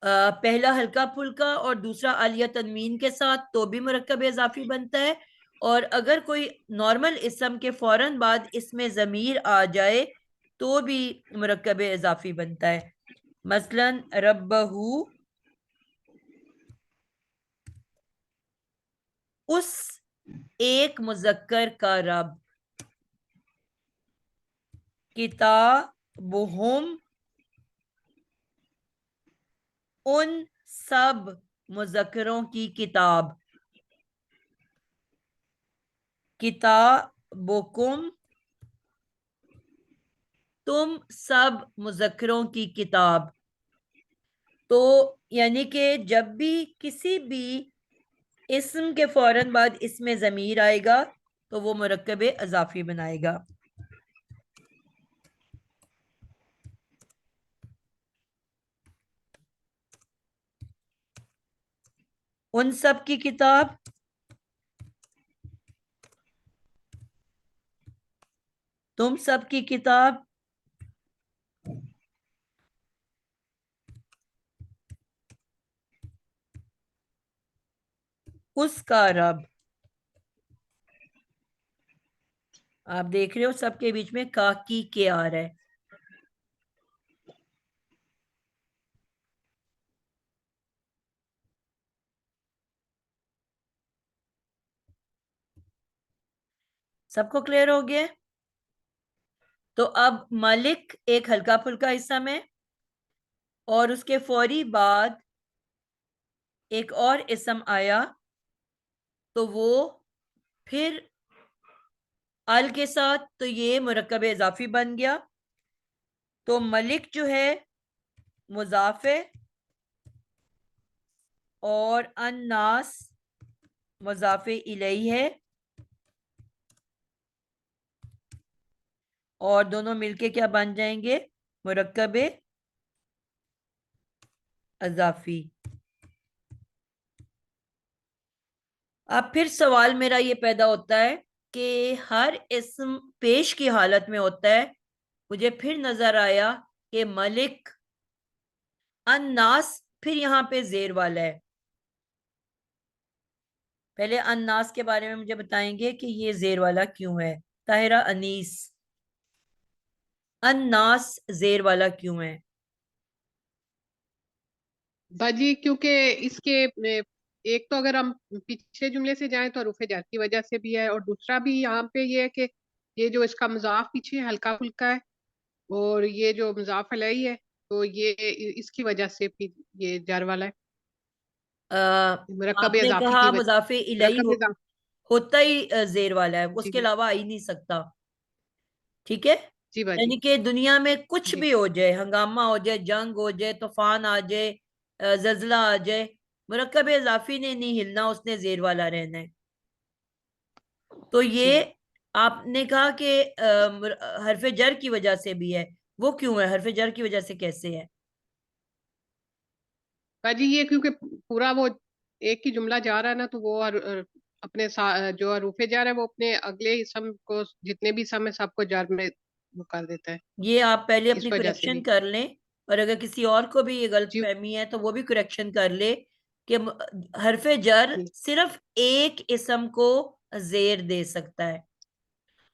पहला हल्का फुल्का और दूसरा आलिया तनवीन के साथ तो भी मुरक्कब इजाफी बनता है, और अगर कोई नॉर्मल इसम के फौरन बाद इसमें ज़मीर आ जाए तो भी मुरक्कब इजाफी बनता है। मसलन रब्बहू, उस एक मुजक्कर का रब। किताबुहुम, उन सब मुजक्करों की किताब। किताबुकुम, तुम सब मुजक्करों की किताब। तो यानी कि जब भी किसी भी इस्म के फौरन बाद इसमें ज़मीर आएगा तो वो मुरक्कब इजाफी बनाएगा। उन सब की किताब, तुम सब की किताब, उसका रब। आप देख रहे हो सबके बीच में का की के आ रहा है। सबको क्लियर हो गया? तो अब मलिक एक हल्का फुल्का इसम है और उसके फौरी बाद एक और इसम आया तो वो फिर अल के साथ, तो ये मुरक्कब इजाफी बन गया। तो मलिक जो है मुजाफ है और अन्नास मुजाफ इलैही है, और दोनों मिलके क्या बन जाएंगे? मुरक्कब इजाफी। अब फिर सवाल मेरा ये पैदा होता है कि हर इस्म पेश की हालत में होता है। मुझे फिर नजर आया कि मलिक, अन्नास, फिर यहाँ पे जेर वाला है। पहले अन्नास के बारे में मुझे बताएंगे कि ये जेर वाला क्यों है। ताहिरा अनीस, अन्नास जेर वाला क्यों है? बाजी क्योंकि इसके एक तो अगर हम पीछे जुमले से जाएं तो रूफे जार की वजह से भी है, और दूसरा भी यहाँ पे ये है कि ये जो इसका मुजाफ पीछे हल्का फुल्का है और ये जो मुजाफ अलैही है तो ये इसकी वजह से फिर ये जार वाला है। मुरक्कब आपने इजाफी कहा की वजह, मुजाफे इलैही मुरक्कब इजाफी। होता ही जेर वाला है, जी उसके अलावा आ ही नहीं सकता। ठीक है? जी बाजी। यानी कि दुनिया में कुछ जी भी हो जाए, हंगामा हो जाए, जंग हो जाए, तूफान आ जाए, जल्जला आ जाए, मुरक्कब इजाफी ने नहीं हिलना, उसने जेर वाला रहना है। तो ये जी आपने कहा कि हरफ जर की वजह से भी है। वो क्यों है? हरफ जर की वजह से कैसे है? बाजी ये क्योंकि पूरा वो एक ही जुमला जा रहा है ना, तो वो अपने जो अरूफे जार है वो अपने अगले इसम को, जितने भी इसम है सबको जार में वो कर देता है, ये आप पहले इस अपनी वजह से करेक्शन भी। कर लें, और अगर किसी और को भी ये गलत जी फहमी है तो वो भी करेक्शन कर ले कि हरफ जर जी। सिर्फ एक इसम को जेर दे सकता है,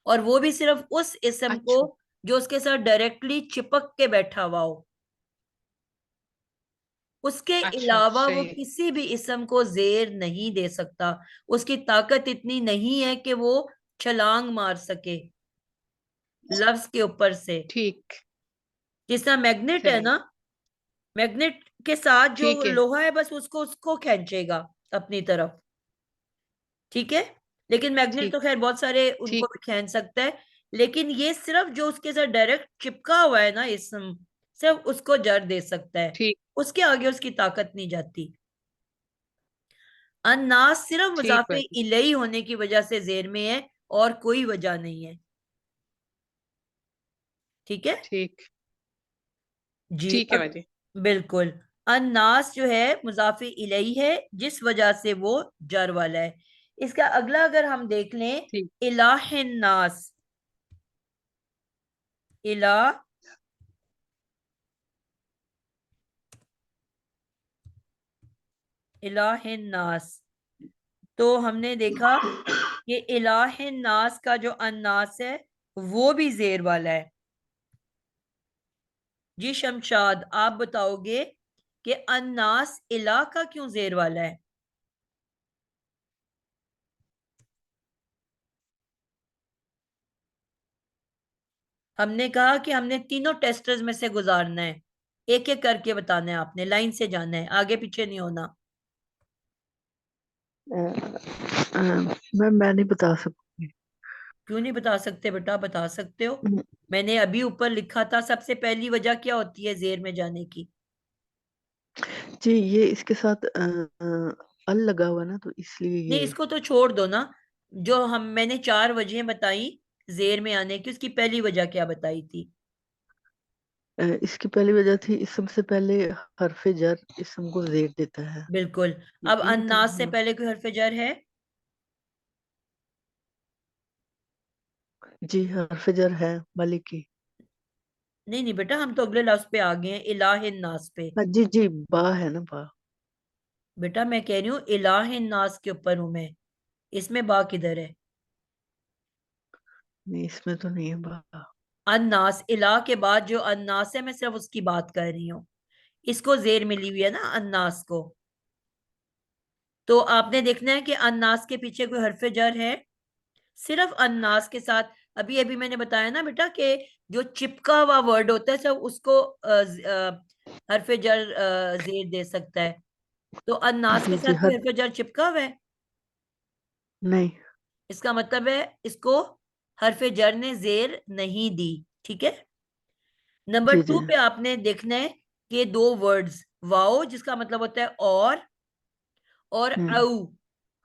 और वो भी सिर्फ उस इसम को अच्छा जो उसके साथ डायरेक्टली चिपक के बैठा हुआ हो। उसके अच्छा अलावा वो सही है। किसी भी इसम को जेर नहीं दे सकता। उसकी ताकत इतनी नहीं है कि वो छलांग मार सके लफ्ज के ऊपर से। ठीक जिस तरह मैग्नेट है सही ना, मैग्नेट के साथ जो ठीक है। लोहा है बस उसको उसको खींचेगा अपनी तरफ। ठीक है? लेकिन मैग्नेट ठीक तो खैर बहुत सारे उनको ठीक भी खींच सकता है, लेकिन ये सिर्फ जो उसके साथ डायरेक्ट चिपका हुआ है ना इसम, सिर्फ उसको जड़ दे सकता है। ठीक उसके आगे उसकी ताकत नहीं जाती। अन्नास सिर्फ ठीक मुजाफे बाजी। इलैही होने की वजह से जेर में है, और कोई वजह नहीं है। ठीक है ठीक जी? ठीक है बाजी। बिल्कुल। अन्नास जो है मुजाफे इलैही है, जिस वजह से वो जर वाला है। इसका अगला अगर हम देख लें, ठीक इलाहिन्नास। इला इलाहिन्नास, तो हमने देखा कि इलाह नास का जो अन्नास है वो भी जेर वाला है। जी शमशाद, आप बताओगे कि अन्नास इला का क्यों जेर वाला है? हमने कहा कि हमने तीनों टेस्टर्स में से गुजारना है, एक एक करके बताना है, आपने लाइन से जाना है, आगे पीछे नहीं होना। मैं नहीं बता सकती। क्यों नहीं बता सकते बेटा? बता सकते हो। मैंने अभी ऊपर लिखा था सबसे पहली वजह क्या होती है जेर में जाने की। जी ये इसके साथ अल लगा हुआ ना, तो इसलिए नहीं, ये इसको तो छोड़ दो ना। जो मैंने 4 वजह बताई जेर में आने की, उसकी पहली वजह क्या बताई थी? इसकी पहली वजह थी इसम से पहले हरफ जर इसम को जेर देता है। बिल्कुल। अब यही तो अन्नास से हाँ। पहले कोई हरफ जर है? जी हरफ जर है मलिकी। नहीं नहीं बेटा, हम तो अगले लफ्ज पे आ गए हैं, इलाह नास पे। हाँ जी जी, बा है ना, बा। बेटा मैं कह रही हूँ इलाह नास के ऊपर हूं मैं, इसमें बा किधर है? नहीं इसमें तो नहीं है बा। अन्नास, इला के बाद जो अन्नास है मैं सिर्फ उसकी बात कर रही हूँ, इसको जेर मिली हुई है ना अन्नास को। तो आपने देखना है कि अन्नास के पीछे कोई हरफ जर है, सिर्फ अन्नास के साथ। अभी अभी मैंने बताया ना बेटा कि जो चिपका हुआ वर्ड होता है सब उसको हरफ जर जेर दे सकता है। तो अन्नास जी के जी साथ कोई हर हरफ जर चिपका हुआ है, नहीं। इसका मतलब है इसको हरफ जर ने जेर नहीं दी। ठीक है। नंबर जी 2 जी। पे आपने देखना है कि दो वर्ड्स, वाओ जिसका मतलब होता है और हम्म। औ,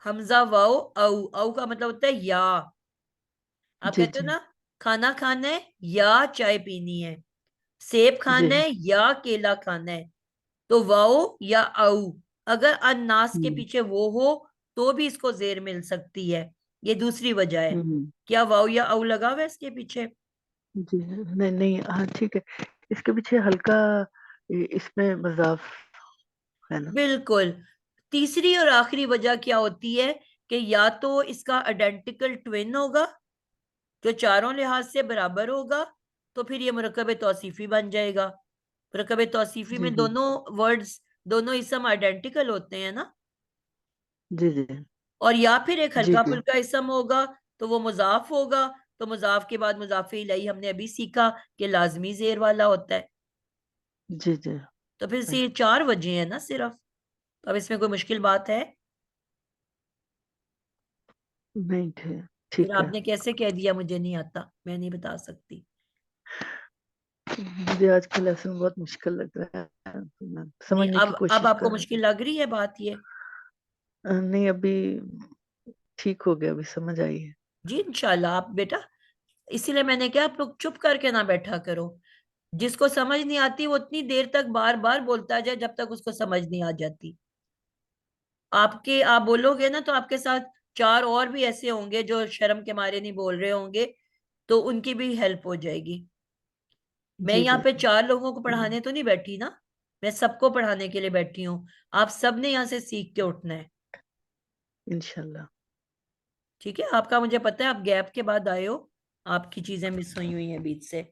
हमजा वाओ औ का मतलब होता है या। आप जी कहते हो जी ना खाना खाना है या चाय पीनी है, सेब जी। खाना है या केला खाना है। तो वाओ या औ, अगर अन्नास के हम्म पीछे वो हो तो भी इसको जेर मिल सकती है। ये दूसरी वजह है। हम्म। क्या वाओ या औ लगा हुआ है इसके पीछे? जी नहीं नहीं, हाँ ठीक है। इसके पीछे हल्का इसमें मजाफ है ना। बिल्कुल। तीसरी और आखिरी वजह क्या होती है कि या तो इसका आइडेंटिकल ट्विन होगा जो चारों लिहाज से बराबर होगा, तो फिर ये मुरक्कब तौसीफी बन जाएगा। मुरक्कब तौसीफी जी में जी दोनों वर्ड्स, दोनों इसम आइडेंटिकल होते हैं ना। जी जी और या फिर एक जी हल्का जी फुल्का इसम होगा तो वो मुजाफ होगा। तो मुजाफ के बाद मुजाफे इलैही हमने अभी सीखा कि लाजमी जेर वाला होता है। जी जी। तो फिर से ये 4 वजह है ना सिर्फ। तो अब इसमें कोई मुश्किल बात है? नहीं थे, फिर ठीक है। आपने कैसे कह दिया मुझे नहीं आता? मैं नहीं बता सकती। मुझे आज का लेसन बहुत मुश्किल लग रहा है, तो मैं नहीं, समझने की अब कोशिश आपको कर रही मुश्किल थी। लग रही है बात ये? नहीं अभी ठीक हो गया, अभी समझ आई है। जी इंशाल्लाह। आप बेटा, इसीलिए मैंने कहा आप लोग चुप करके ना बैठा करो। जिसको समझ नहीं आती वो उतनी देर तक बार बार बोलता जाए जब तक उसको समझ नहीं आ जाती। आप बोलोगे ना तो आपके साथ 4 और भी ऐसे होंगे जो शर्म के मारे नहीं बोल रहे होंगे, तो उनकी भी हेल्प हो जाएगी। मैं जी यहाँ जी पे 4 लोगों को जी पढ़ाने तो नहीं बैठी ना, मैं सबको पढ़ाने के लिए बैठी हूँ। आप सबने यहाँ से सीख के उठना है। इंशाल्लाह। ठीक है। आपका मुझे पता है आप गैप के बाद आए हो, आपकी चीजें मिस हुई हुई हैं बीच से।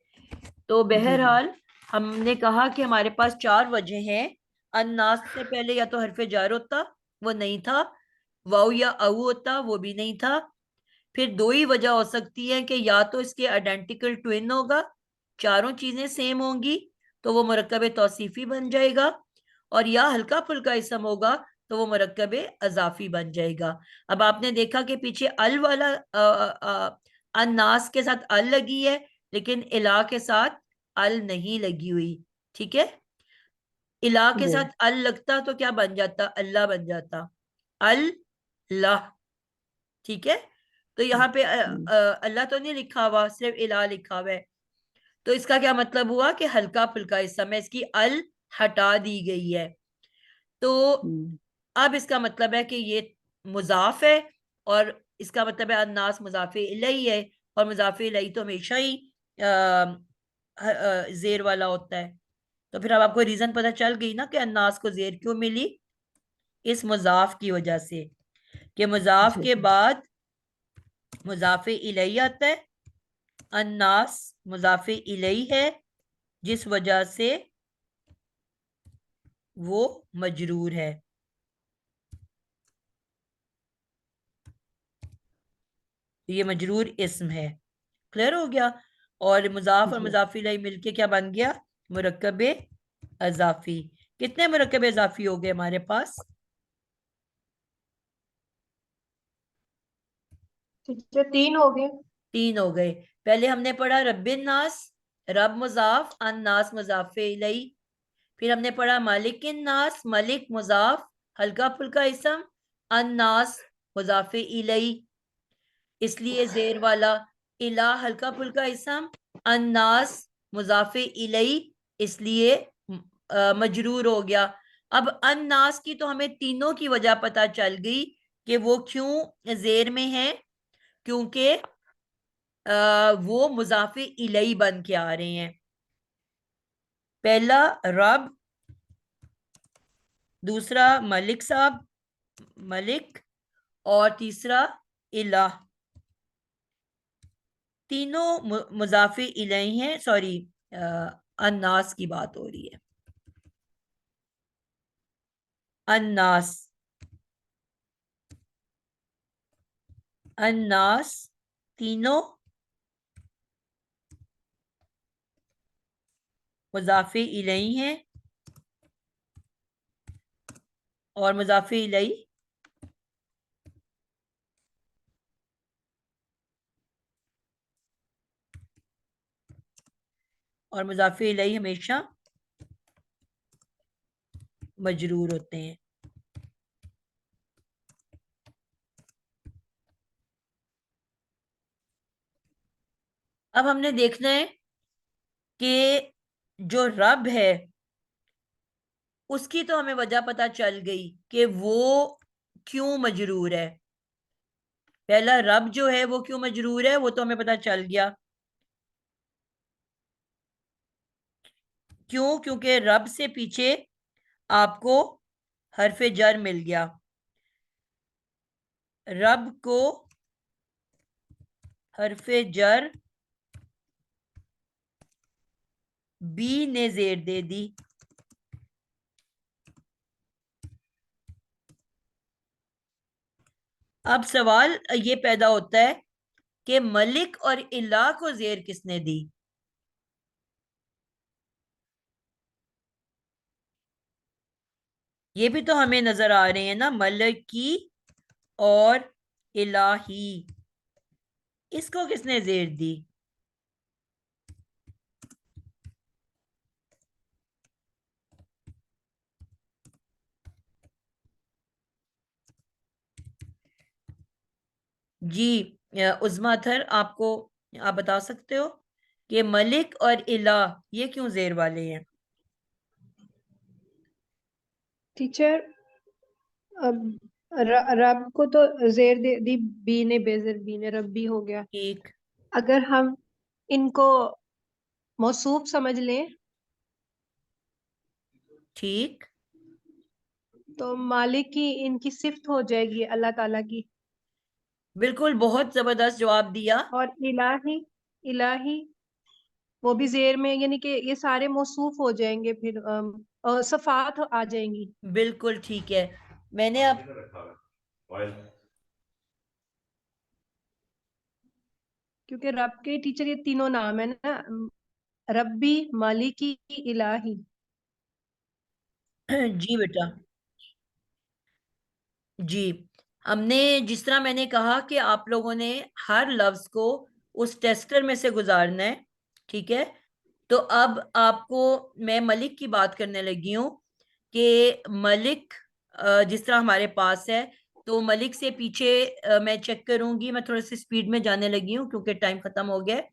तो जी जी बहरहाल हमने कहा कि हमारे पास 4 वजह हैं। अन्नास से पहले या तो हरफ जार होता, वो नहीं था। वाउ या औ होता, वो भी नहीं था। फिर 2 ही वजह हो सकती है कि या तो इसके आइडेंटिकल ट्विन होगा, चारों चीजें सेम होंगी तो वो मुरक्कब तौसीफी बन जाएगा, और या हल्का फुल्का इसम होगा तो वो मुरक्कब अजाफी बन जाएगा। अब आपने देखा कि पीछे अल वाला अन्नास के साथ अल लगी है, लेकिन इला के साथ अल नहीं लगी हुई। ठीक है। इला के जी। साथ अल लगता तो क्या बन जाता? अल्लाह बन जाता। अल्लाह। ठीक है। तो यहाँ पे अल्लाह तो नहीं लिखा हुआ, सिर्फ इला लिखा हुआ है। तो इसका क्या मतलब हुआ कि हल्का फुल्का इस समय इसकी अल हटा दी गई है। तो हम्म अब इसका मतलब है कि ये मुजाफ है, और इसका मतलब है अन्नास मुजाफे इलैही है, और मुजाफे इलैही तो हमेशा ही जेर वाला होता है। तो फिर अब आपको रीजन पता चल गई ना कि अन्नास को जेर क्यों मिली, इस मुजाफ की वजह से। कि मुजाफ जी के जी बाद मुजाफे इलैही आता है, अन्नास मुजाफे इलैही है, जिस वजह से वो मजरूर है। ये मजरूर इस्म है। क्लियर हो गया? और मुजाफ और जी मुजाफी इलैही मिलके क्या बन गया? मुरक्कब अजाफी। कितने मुरक्कब अजाफी हो गए हमारे पास? टीचर 3 हो गए। 3 हो गए। पहले हमने पढ़ा रब्बिन नास, रब मुजाफ, अन्नास मुजाफे इलैही। फिर हमने पढ़ा मालिकिन नास, मलिक मुजाफ, हल्का फुल्का इसम, अन्नास मुजाफे इलैही, इसलिए जेर वाला। इला हल्का फुल्का इसम, अन्नास मुजाफे इलैही, इसलिए मजरूर हो गया। अब अन्नास की तो हमें तीनों की वजह पता चल गई कि वो क्यों जेर में है, क्योंकि वो मुजाफे इलैही बन के आ रहे हैं। पहला रब, दूसरा मलिक साहब, मलिक, और तीसरा इलाह। तीनों मुजाफे इलैही हैं। सॉरी, अन्नास की बात हो रही है। अन्नास, अन्नास तीनों मुजाफे इलैही हैं, और मुजाफे इलैही और मुजाफे इलैही हमेशा मजरूर होते हैं। अब हमने देखना है कि जो रब है उसकी तो हमें वजह पता चल गई कि वो क्यों मजरूर है। पहला रब जो है वो क्यों मजरूर है वो तो हमें पता चल गया। क्यों? क्योंकि रब से पीछे आपको हरफे जर मिल गया। रब को हरफे जर बी ने जेर दे दी। अब सवाल ये पैदा होता है कि मलिक और इला को जेर किसने दी? ये भी तो हमें नजर आ रहे हैं ना, मलकी और इलाही, इसको किसने जेर दी? जी, उज़मा अथर, आपको आप बता सकते हो कि मलिक और इला ये क्यों जेर वाले हैं? टीचर अब रब को तो जेर दे दी बी ने, बेजर बी ने, रब्बी हो गया। ठीक। अगर हम इनको मौसूफ समझ लें ठीक। तो मालिक की इनकी सिफ्त हो जाएगी अल्लाह ताला की। बिल्कुल, बहुत जबरदस्त जवाब दिया। और इलाही, इलाही वो भी जेर में, यानी कि ये सारे मौसूफ हो जाएंगे, फिर सफात आ जाएंगी। बिल्कुल ठीक है। मैंने अब क्योंकि रब के टीचर ये तीनों नाम है ना, रब्बी, मालिकी, इलाही। जी बेटा, जी। हमने जिस तरह मैंने कहा कि आप लोगों ने हर लफ्ज को उस टेस्टर में से गुजारना है, ठीक है? तो अब आपको मैं मलिक की बात करने लगी हूँ कि मलिक जिस तरह हमारे पास है, तो मलिक से पीछे मैं चेक करूंगी। मैं थोड़ी सी स्पीड में जाने लगी हूँ क्योंकि टाइम खत्म हो गया है।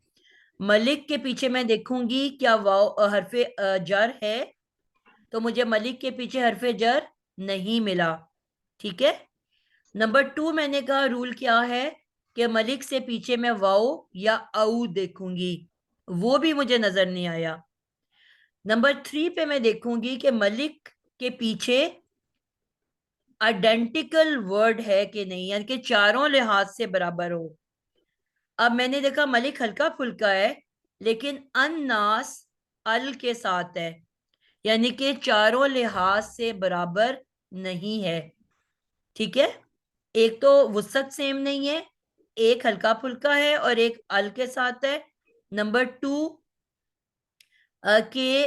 मलिक के पीछे मैं देखूंगी क्या वाव हरफे जर है, तो मुझे मलिक के पीछे हरफे जर नहीं मिला। ठीक है। नंबर 2 मैंने कहा रूल क्या है कि मलिक से पीछे मैं वाओ या आऊ देखूंगी, वो भी मुझे नजर नहीं आया। नंबर 3 पे मैं देखूंगी कि मलिक के पीछे आइडेंटिकल वर्ड है कि नहीं, यानी कि चारों लिहाज से बराबर हो। अब मैंने देखा मलिक हल्का फुल्का है, लेकिन अन्नास अल के साथ है, यानी कि चारों लिहाज से बराबर नहीं है। ठीक है, एक तो वुसत सेम नहीं है, एक हल्का फुल्का है और एक अल के साथ है। नंबर 2 के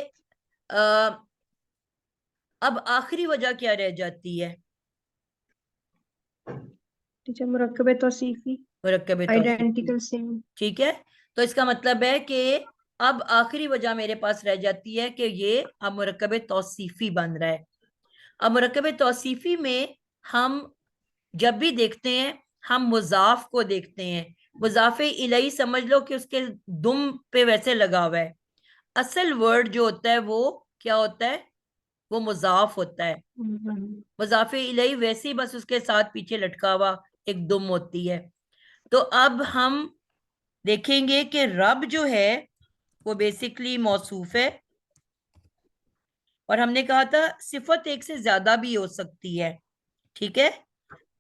अब आखिरी वजह क्या रह जाती है? टीचर मुरक्कब तौसीफी, मुरक्कब आइडेंटिकल सेम। ठीक है, तो इसका मतलब है कि अब आखिरी वजह मेरे पास रह जाती है कि ये अब मुरक्कब तौसीफी बन रहा है। अब मुरक्कब तौसीफी में हम जब भी देखते हैं, हम मुजाफ को देखते हैं। मुजाफे इलही समझ लो कि उसके दुम पे वैसे लगा हुआ है। असल वर्ड जो होता है वो क्या होता है? वो मुजाफ होता है। मुजाफे इलही वैसे ही बस उसके साथ पीछे लटका हुआ एक दुम होती है। तो अब हम देखेंगे कि रब जो है वो बेसिकली मौसूफ है, और हमने कहा था सिफत एक से ज्यादा भी हो सकती है। ठीक है,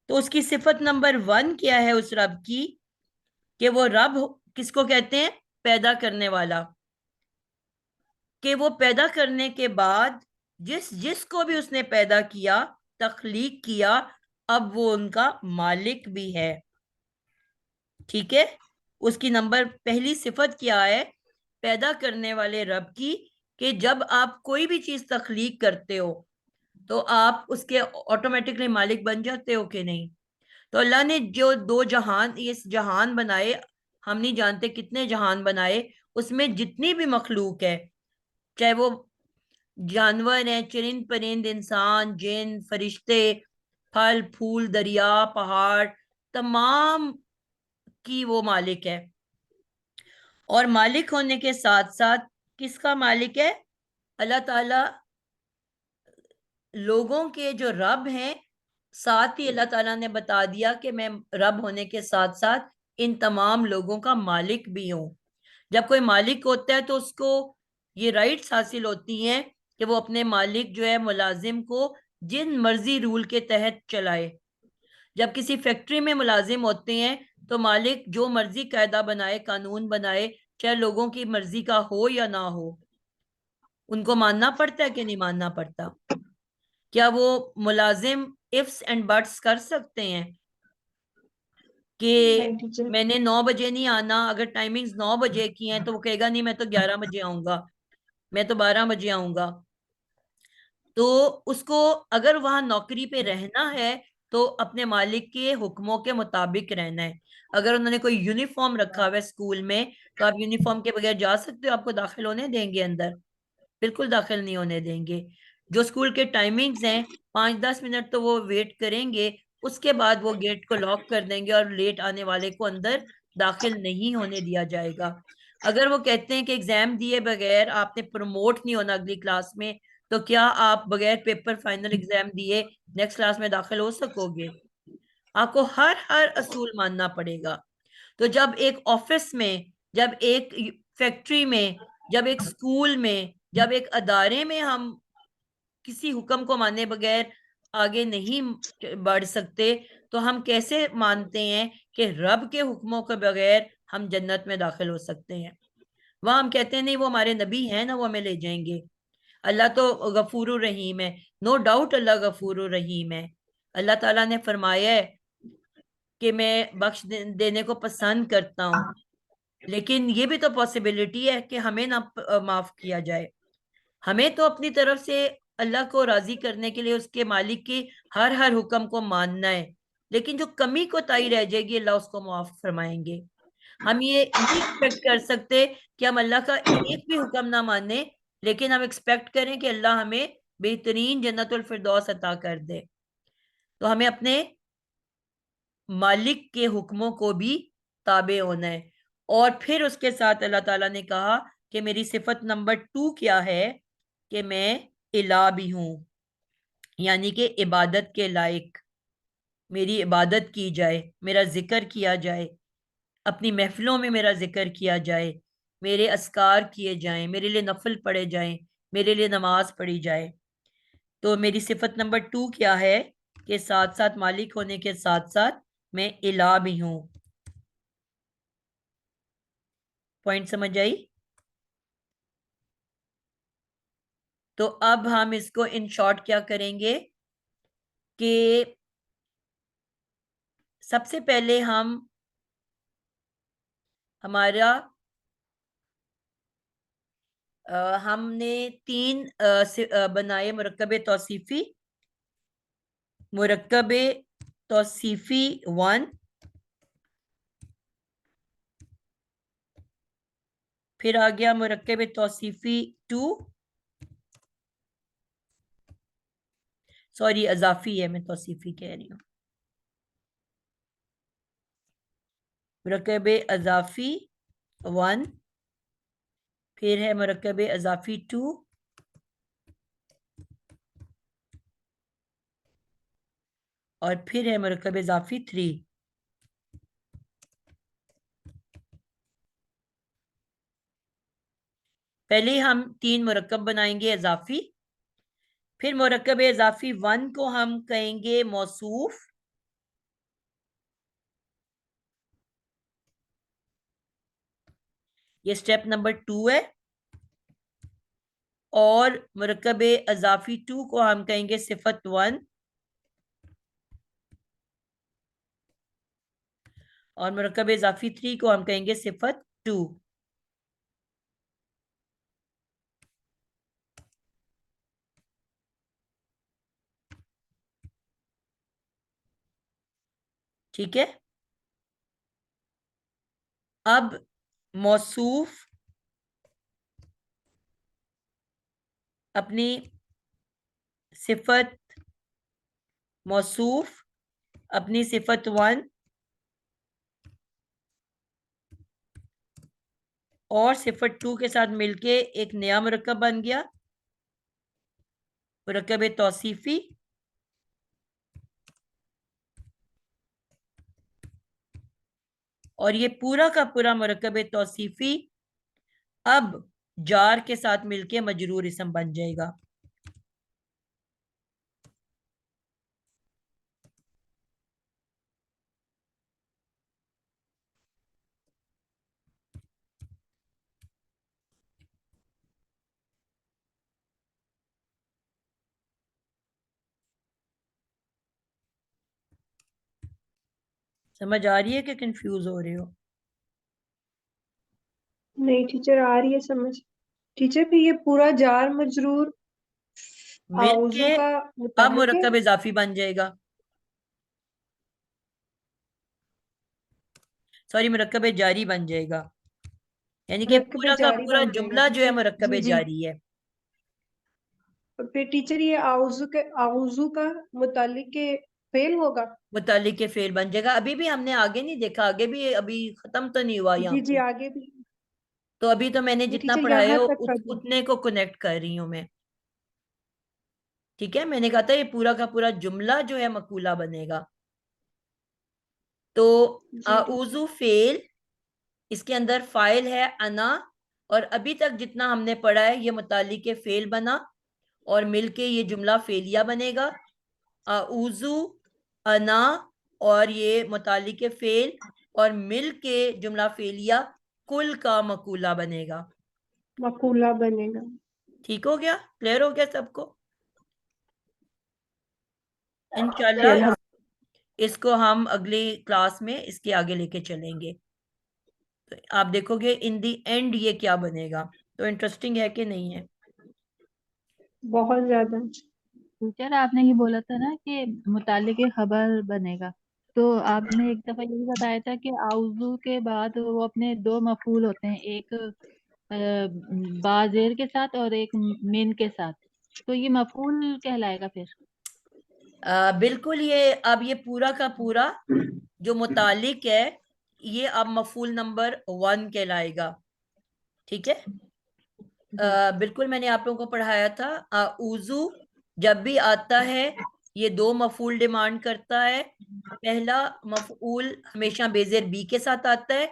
तो उसकी सिफत नंबर 1 क्या है उस रब की? कि वो रब किसको कहते हैं? पैदा करने वाला। कि वो पैदा करने के बाद जिसको भी उसने पैदा किया, तख्लीक किया, अब वो उनका मालिक भी है। ठीक है, उसकी नंबर पहली सिफत क्या है पैदा करने वाले रब की? कि जब आप कोई भी चीज तख्लीक करते हो तो आप उसके ऑटोमेटिकली मालिक बन जाते हो कि नहीं? तो अल्लाह ने जो 2 जहान, ये जहान बनाए, हम नहीं जानते कितने जहान बनाए, उसमें जितनी भी मखलूक है, चाहे वो जानवर हैं, चरिंद परिंद, इंसान, जिन, फरिश्ते, फल फूल, दरिया, पहाड़, तमाम की वो मालिक है। और मालिक होने के साथ साथ किसका मालिक है? अल्लाह ताला लोगों के जो रब हैं, साथ ही अल्लाह ताला ने बता दिया कि मैं रब होने के साथ साथ इन तमाम लोगों का मालिक भी हूं। जब कोई मालिक होता है तो उसको ये राइट्स हासिल होती हैं कि वो अपने मालिक जो है मुलाजिम को जिन मर्जी रूल के तहत चलाए। जब किसी फैक्ट्री में मुलाजिम होते हैं तो मालिक जो मर्जी कायदा बनाए, कानून बनाए, चाहे लोगों की मर्जी का हो या ना हो, उनको मानना पड़ता है कि नहीं मानना पड़ता? क्या वो मुलाजिम इफ्स एंड बट्स कर सकते हैं कि मैंने 9 बजे नहीं आना? अगर टाइमिंग्स 9 बजे की हैं तो वो कहेगा नहीं मैं तो 11 बजे आऊंगा, मैं तो 12 बजे आऊंगा। तो उसको अगर वहां नौकरी पे रहना है तो अपने मालिक के हुक्मों के मुताबिक रहना है। अगर उन्होंने कोई यूनिफॉर्म रखा हुआ है स्कूल में तो आप यूनिफॉर्म के बगैर जा सकते हो? आपको दाखिल होने देंगे अंदर? बिल्कुल दाखिल नहीं होने देंगे। जो स्कूल के टाइमिंग्स हैं, 5-10 मिनट तो वो वेट करेंगे, उसके बाद वो गेट को लॉक कर देंगे और लेट आने वाले को अंदर दाखिल नहीं होने दिया जाएगा। अगर वो कहते हैं कि एग्जाम दिए बगैर आपने प्रमोट नहीं होना अगली क्लास में, तो क्या आप बगैर पेपर फाइनल एग्जाम दिए नेक्स्ट क्लास में दाखिल हो सकोगे? आपको हर हर असूल मानना पड़ेगा। तो जब एक ऑफिस में, जब एक फैक्ट्री में, जब एक स्कूल में, जब एक अदारे में हम किसी हुक्म को माने बगैर आगे नहीं बढ़ सकते, तो हम कैसे मानते हैं कि रब के हुक्मों के बगैर हम जन्नत में दाखिल हो सकते हैं? वहां हम कहते हैं नहीं वो हमारे नबी हैं ना, वो हमें ले जाएंगे। अल्लाह तो गफूर रहीम है, नो डाउट अल्लाह गफूर रहीम है। अल्लाह ताला ने फरमाया है कि मैं देने को पसंद करता हूँ, लेकिन ये भी तो पॉसिबिलिटी है कि हमें ना माफ किया जाए। हमें तो अपनी तरफ से अल्लाह को राजी करने के लिए उसके मालिक की हर हर हुक्म को मानना है, लेकिन जो कमी कोताही रह जाएगी अल्लाह उसको माफ फरमाएंगे। हम ये नहीं एक्सपेक्ट कर सकते कि हम अल्लाह का एक भी हुक्म ना माने, लेकिन हम एक्सपेक्ट करें कि अल्लाह हमें बेहतरीन जन्नतुल फिरदौस अता कर दे। तो हमें अपने मालिक के हुक्मों को भी ताबे होना है। और फिर उसके साथ अल्लाह ताला ने कहा कि मेरी सिफत नंबर 2 क्या है? कि मैं इला भी हूं, यानी कि इबादत के लायक, मेरी इबादत की जाए, मेरा जिक्र किया जाए, अपनी महफिलों में मेरा जिक्र किया जाए, मेरे अस्कार किए जाएं, मेरे लिए नफल पढ़े जाएं, मेरे लिए नमाज पढ़ी जाए। तो मेरी सिफत नंबर 2 क्या है? कि साथ साथ मालिक होने के साथ साथ मैं इला भी हूं। पॉइंट समझ आई? तो अब हम इसको इन शॉर्ट क्या करेंगे कि सबसे पहले हम हमारा हमने 3 बनाए मुरक्कब तौसीफी। मुरक्कब तौसीफी 1, फिर आ गया मुरक्कब तौसीफी 2, सॉरी अजाफी है, मैं तौसीफी कह रही हूँ। मुरक्कब अजाफी 1, फिर है मुरक्कब अजाफी 2, और फिर है मुरक्कब इजाफी 3। पहले हम 3 मुरक्कब बनाएंगे इजाफी, फिर मुरक्कब इजाफी 1 को हम कहेंगे मौसूफ, ये स्टेप नंबर 2 है, और मुरक्कब इजाफी 2 को हम कहेंगे सिफत 1, और मुरक्कब इजाफी 3 को हम कहेंगे सिफत 2। ठीक है। अब मौसूफ अपनी सिफत, मौसूफ अपनी सिफत 1 और सिफत 2 के साथ मिलके एक नया मुरक्कब बन गया, मुरक्कब तौसीफी। और ये पूरा का पूरा मुरक्कब तौसीफी अब जार के साथ मिलके मजरूर इसम बन जाएगा। समझ आ रही है कि कंफ्यूज हो रहे हो? नहीं टीचर, आ रही है समझ। टीचर भी ये पूरा जार मजरूर आउजू मिलके का अब मुतालिक है। मुरक्कब इजाफी बन जाएगा, सॉरी मुरक्कब जारी बन जाएगा, यानी कि मुरक्कब पूरा का जारी पूरा बन जाएगा जुमला जो है टीचर। मुरक्कब जी जी। जारी है। और फिर टीचर ये आउजू का मुतालिक के फेल होगा। मुतालिक के फेल बन जाएगा। अभी भी हमने आगे नहीं देखा, आगे भी अभी खत्म तो नहीं हुआ यहाँ जी जी पे। आगे भी। तो अभी तो मैंने ये जितना टीचर पढ़ाया यहाँ हो तक कर दो। उतने को कनेक्ट कर रही हूँ मैं। ठीक है, मैंने कहा था ये पूरा का पूरा जुमला जो है मकूला बनेगा। तो जी आउजू फेल, इसके अंदर फाइल है अना, और अभी तक जितना हमने पढ़ा है ये मुतालिक के फेल बना और मिलके ये जुमला फेलिया बनेगा। आउजू, अना और ये मुतालिक के फेल और मिलके जुमला फेलिया कुल का मकूला बनेगा। मकूला बनेगा। ठीक हो गया? क्लियर हो गया सबको? जी इंशाल्लाह इसको हम अगली क्लास में इसके आगे लेके चलेंगे। तो आप देखोगे इन दी एंड ये क्या बनेगा। तो इंटरेस्टिंग है कि नहीं है? बहुत ज्यादा। टीचर आपने ये बोला था ना कि मुतालिक खबर बनेगा, तो आपने एक दफा ये भी बताया था कि आउजू के बाद वो अपने दो मफूल होते हैं, एक बाजेर के साथ और एक मिन के साथ, तो ये मफूल कहलाएगा फिर? बिल्कुल, ये अब ये पूरा का पूरा जो मुतालिक है ये अब मफूल नंबर 1 कहलाएगा। ठीक है। बिल्कुल मैंने आप लोगों को पढ़ाया था। उजू जब भी आता है ये 2 मफूल डिमांड करता है। पहला मफूल हमेशा बेजेर बी के साथ आता है।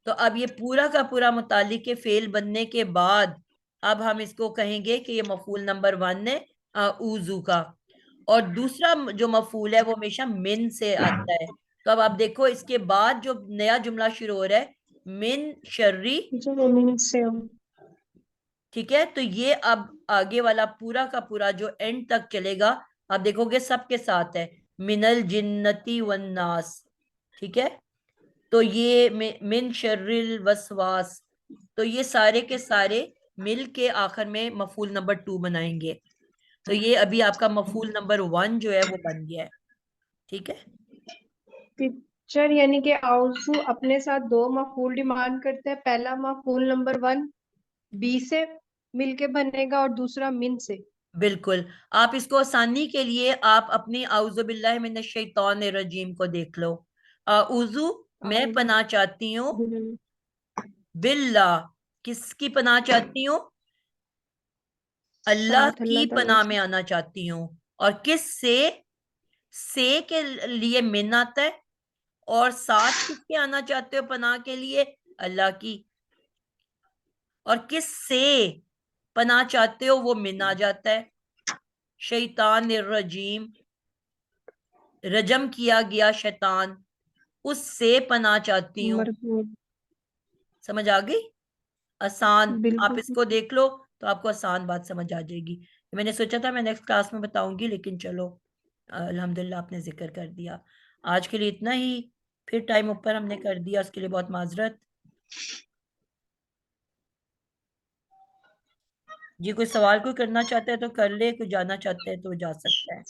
तो अब ये पूरा का पूरा मुतालिक के फेल बनने के बाद अब हम इसको कहेंगे कि ये मफूल नंबर 1 है उजू का। और दूसरा जो मफूल है वो हमेशा मिन से आता है। तो अब आप देखो इसके बाद जो नया जुमला शुरू हो रहा है मिन शर्री, जो मिन से ठीक है। तो ये अब आगे वाला पूरा का पूरा जो एंड तक चलेगा, आप देखोगे सबके साथ है, मिनल जिन्नती वन्नास, ठीक है। तो ये मिन शर्रिल वसवास, तो ये सारे के सारे मिल के आखिर में मफूल नंबर 2 बनाएंगे। तो ये अभी आपका मफूल नंबर 1 जो है वो बन गया है, ठीक है। टीचर यानी कि आउजू अपने साथ दो मफूल डिमांड करते हैं। पहला मफूल नंबर 1 बी से मिलके बनेगा और दूसरा मिन से। बिल्कुल। आप इसको आसानी के लिए आप अपनी आउज़ु बिल्लाहि मिनश शैतानिर रजीम को देख लो। आउज़ु, मैं पनाह चाहती हूँ, बिल्लाह, किसकी पनाह चाहती हूँ? अल्लाह साथ की अल्लाह ताला पनाह से। में आना चाहती हूँ। और किस से के लिए मिन आता है, और साथ किसके आना चाहते हो पनाह के लिए? अल्लाह की। और किस से पनाह चाहते हो वो मिन आ जाता है। शैतानिर रजीम, रजम किया गया शैतान, उससे पनाह चाहती हूँ। मरहूम। समझ आ गई? आसान, आप बिल्कुल। इसको देख लो तो आपको आसान बात समझ आ जाएगी। मैंने सोचा था मैं नेक्स्ट क्लास में बताऊंगी, लेकिन चलो अल्हम्दुलिल्लाह आपने जिक्र कर दिया। आज के लिए इतना ही, फिर टाइम ऊपर हमने कर दिया, उसके लिए बहुत माजरत जी। कोई सवाल कोई करना चाहता है तो कर ले, कोई जाना चाहता है तो जा सकता है।